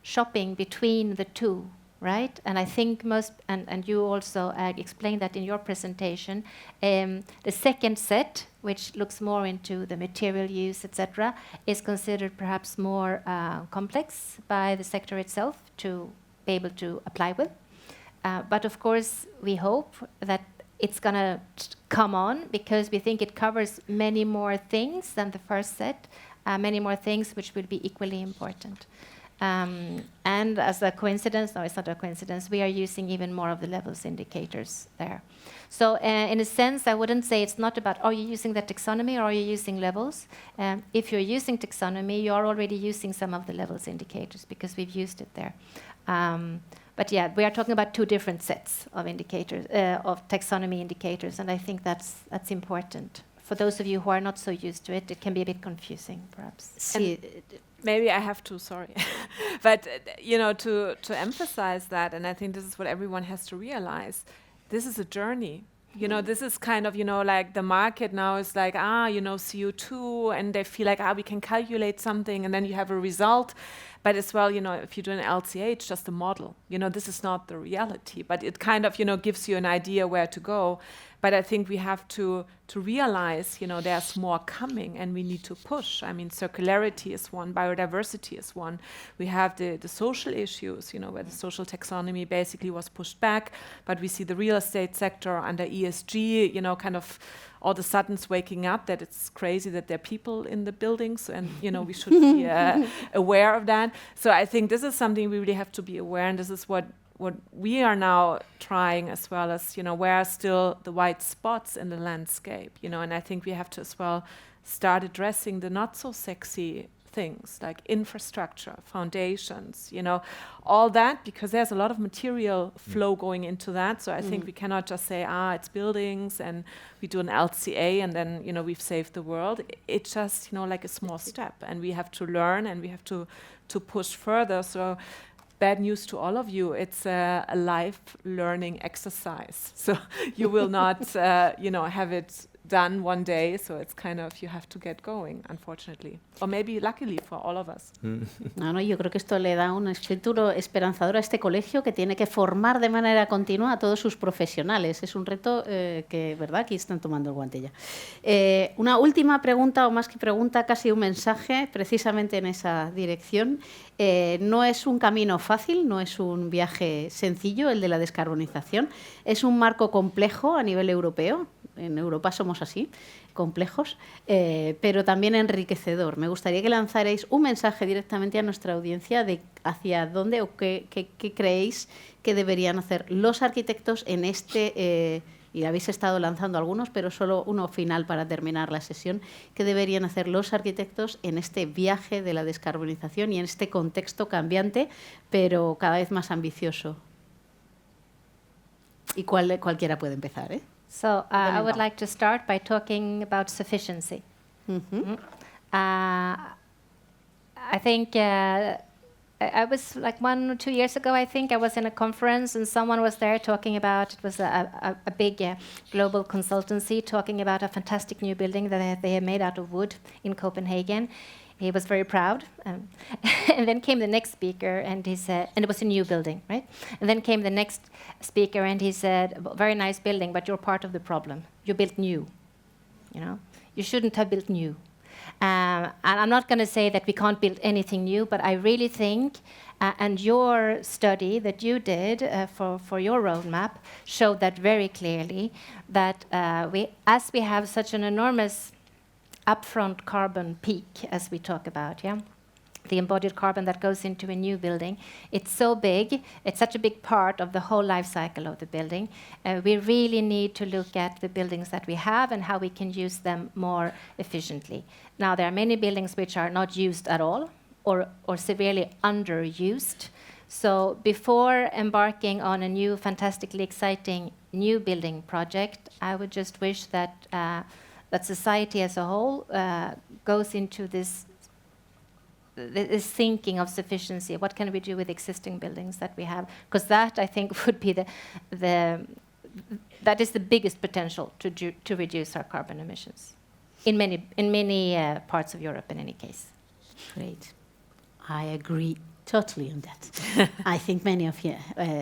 Speaker 5: shopping between the two. Right, and I think most, and you also explained that in your presentation, the second set, which looks more into the material use, etc., is considered perhaps more complex by the sector itself to be able to apply with. But of course, we hope that it's going to come on because we think it covers many more things than the first set, many more things which will be equally important. And as a coincidence, no, it's not a coincidence, we are using even more of the levels indicators there. So in a sense, I wouldn't say it's not about, are you using the taxonomy or are you using levels? If you're using taxonomy, you're already using some of the levels indicators because we've used it there. But yeah, we are talking about two different sets of indicators, of taxonomy indicators, and I think that's important. For those of you who are not so used to it, it can be a bit confusing, perhaps.
Speaker 4: Maybe I have to, sorry. But, you know, to emphasize that, and I think this is what everyone has to realize, this is a journey. You know, this is kind of, you know, like the market now is like, you know, CO2, and they feel like, we can calculate something, and then you have a result. But as well, you know, if you do an LCA, it's just a model. You know, this is not the reality, but it kind of, you know, gives you an idea where to go. But I think we have to realize, you know, there's more coming and we need to push. I mean, circularity is one, biodiversity is one. We have the social issues, you know, where the social taxonomy basically was pushed back, but we see the real estate sector under ESG, you know, kind of all of a sudden waking up that it's crazy that there are people in the buildings and, you know, we should be aware of that. So I think this is something we really have to be aware, and this is what we are now trying as well as, you know, where are still the white spots in the landscape, you know, and I think we have to as well start addressing the not so sexy things like infrastructure, foundations, you know, all that, because there's a lot of material flow going into that. So I think we cannot just say, it's buildings and we do an LCA and then, you know, we've saved the world. It's just, you know, like a small step, and we have to learn and we have to push further. So bad news to all of you, it's a life learning exercise. So you will not, you know, have it done one day, so it's kind of, you have to get going, unfortunately. Or maybe luckily for all of us.
Speaker 2: No, yo creo que esto le da un espíritu esperanzador a este colegio que tiene que formar de manera continua a todos sus profesionales. Es un reto que, ¿verdad?, aquí están tomando el guante ya. Una última pregunta, o más que pregunta, casi un mensaje, precisamente en esa dirección. No es un camino fácil, no es un viaje sencillo el de la descarbonización. Es un marco complejo a nivel europeo. En Europa somos así, complejos, pero también enriquecedor. Me gustaría que lanzarais un mensaje directamente a nuestra audiencia de hacia dónde o qué creéis que deberían hacer los arquitectos en este, y habéis estado lanzando algunos, pero solo uno final para terminar la sesión, qué deberían hacer los arquitectos en este viaje de la descarbonización y en este contexto cambiante, pero cada vez más ambicioso. Y cualquiera puede empezar, ¿eh?
Speaker 5: So I would like to start by talking about sufficiency. I think I was like 1 or 2 years ago, I think, I was in a conference and someone was there talking about, it was a big global consultancy talking about a fantastic new building that they had made out of wood in Copenhagen. He was very proud. And then came the next speaker and he said, and it was a new building, right? And then came the next speaker and he said, very nice building, but you're part of the problem. You built new, you know? You shouldn't have built new. And I'm not going to say that we can't build anything new, but I really think, and your study that you did for your roadmap showed that very clearly, that as we have such an enormous upfront carbon peak, as we talk about, the embodied carbon that goes into a new building. It's so big, it's such a big part of the whole life cycle of the building. We really need to look at the buildings that we have and how we can use them more efficiently. Now, there are many buildings which are not used at all or severely underused. So before embarking on a new, fantastically exciting new building project, I would just wish that that society as a whole goes into this thinking of sufficiency. What can we do with existing buildings that we have? Because that, I think, would be that is the biggest potential to reduce our carbon emissions in many parts of Europe. In any case,
Speaker 7: Great, I agree totally on that. I think many of you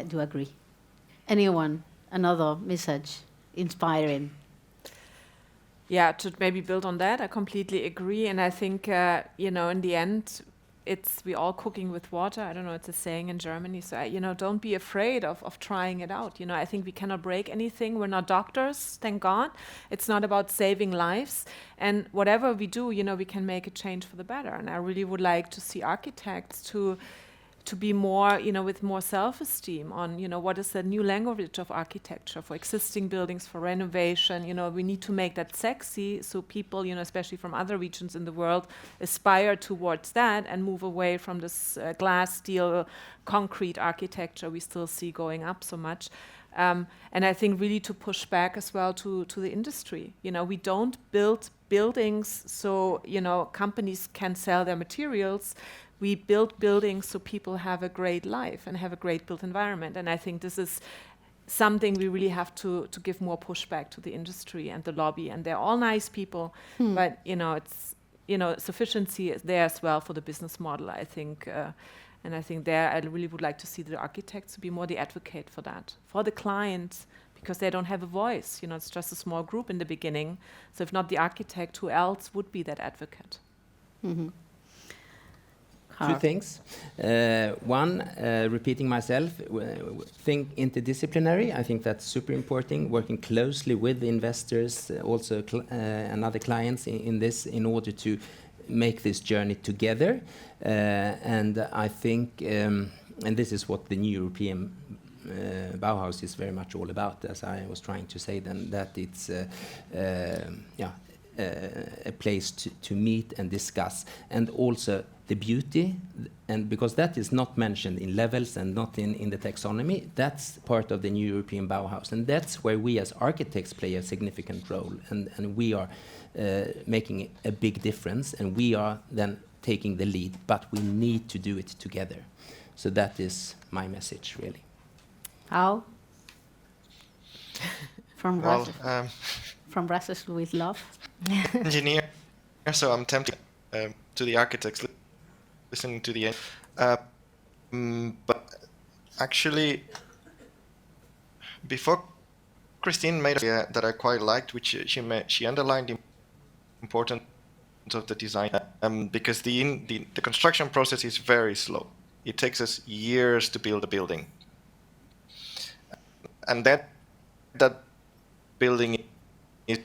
Speaker 7: do agree. Anyone? Another message, inspiring.
Speaker 4: Yeah, to maybe build on that, I completely agree. And I think, in the end, we're all cooking with water. I don't know, it's a saying in Germany. So, don't be afraid of trying it out. I think we cannot break anything. We're not doctors, thank God. It's not about saving lives. And whatever we do, we can make a change for the better. And I really would like to see architects to be more, with more self-esteem on, what is the new language of architecture for existing buildings, for renovation. We need to make that sexy so people, especially from other regions in the world, aspire towards that and move away from this glass, steel, concrete architecture we still see going up so much. And I think really to push back as well to the industry. We don't build buildings so, companies can sell their materials. We build buildings so people have a great life and have a great built environment. And I think this is something we really have to give more pushback to the industry and the lobby. And they're all nice people, but it's sufficiency is there as well for the business model, I think. And I think there I really would like to see the architects be more the advocate for that, for the clients, because they don't have a voice. It's just a small group in the beginning. So if not the architect, who else would be that advocate?
Speaker 7: Mm-hmm.
Speaker 6: Two things. One, repeating myself, think interdisciplinary. I think that's super important, working closely with the investors, also and other clients in this, in order to make this journey together. And I think, and this is what the new European Bauhaus is very much all about, as I was trying to say then, that it's a place to meet and discuss, and also the beauty, and because that is not mentioned in levels and not in the taxonomy, that's part of the new European Bauhaus, and that's where we as architects play a significant role, and we are making a big difference, and we are then taking the lead, but we need to do it together. So that is my message, really.
Speaker 7: How? From
Speaker 3: Well,
Speaker 7: Brussels. From Brussels with love.
Speaker 3: Engineer, so I'm tempted to the architects listening to the end. But actually, before Christine made a that I quite liked, which she underlined the importance of the design, because the construction process is very slow. It takes us years to build a building, and that building is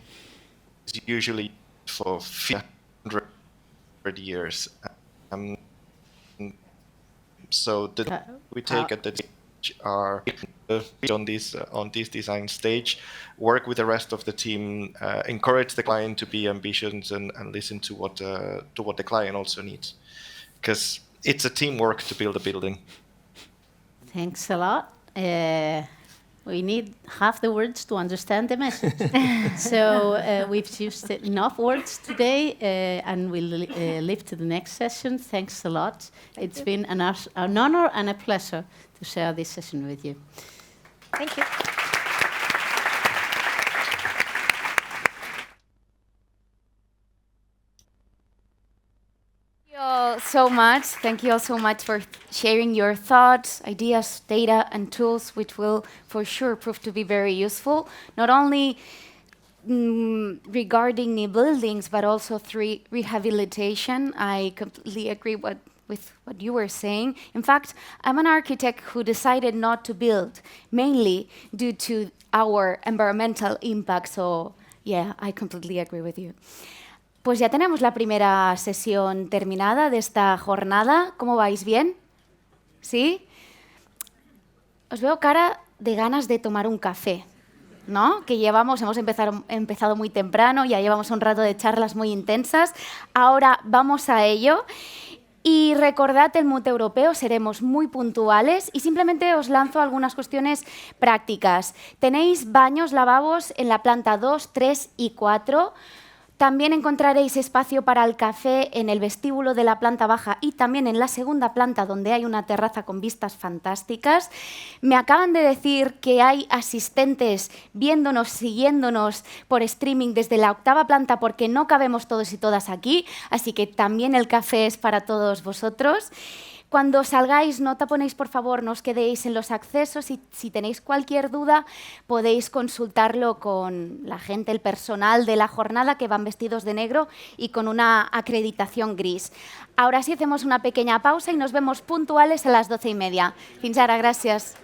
Speaker 3: usually for 500 years. So we take at the are on this design stage, work with the rest of the team, encourage the client to be ambitious and listen to what the client also needs, because it's a teamwork to build a building.
Speaker 7: Thanks a lot. We need half the words to understand the message. So we've used enough words today, and we'll leave to the next session. Thanks a lot. It's been an honor and a pleasure to share this session with you.
Speaker 5: Thank you.
Speaker 1: So much. Thank you all so much for sharing your thoughts, ideas, data, and tools, which will for sure prove to be very useful, not only regarding new buildings, but also through rehabilitation. I completely agree with what you were saying. In fact, I'm an architect who decided not to build, mainly due to our environmental impact. So yeah, I completely agree with you. Pues ya tenemos la primera sesión terminada de esta jornada. ¿Cómo vais? ¿Bien? ¿Sí? Os veo cara de ganas de tomar un café, ¿no? Que hemos empezado muy temprano, ya llevamos un rato de charlas muy intensas. Ahora vamos a ello. Y recordad el MUT europeo, seremos muy puntuales y simplemente os lanzo algunas cuestiones prácticas. Tenéis baños, lavabos en la planta 2, 3 y 4. También encontraréis espacio para el café en el vestíbulo de la planta baja y también en la segunda planta, donde hay una terraza con vistas fantásticas. Me acaban de decir que hay asistentes viéndonos, siguiéndonos por streaming desde la 8ª planta, porque no cabemos todos y todas aquí, así que también el café es para todos vosotros. Cuando salgáis, no taponéis, por favor, no os quedéis en los accesos y si tenéis cualquier duda podéis consultarlo con la gente, el personal de la jornada, que van vestidos de negro y con una acreditación gris. Ahora sí hacemos una pequeña pausa y nos vemos puntuales a las 12:30. Fins ara, gràcies.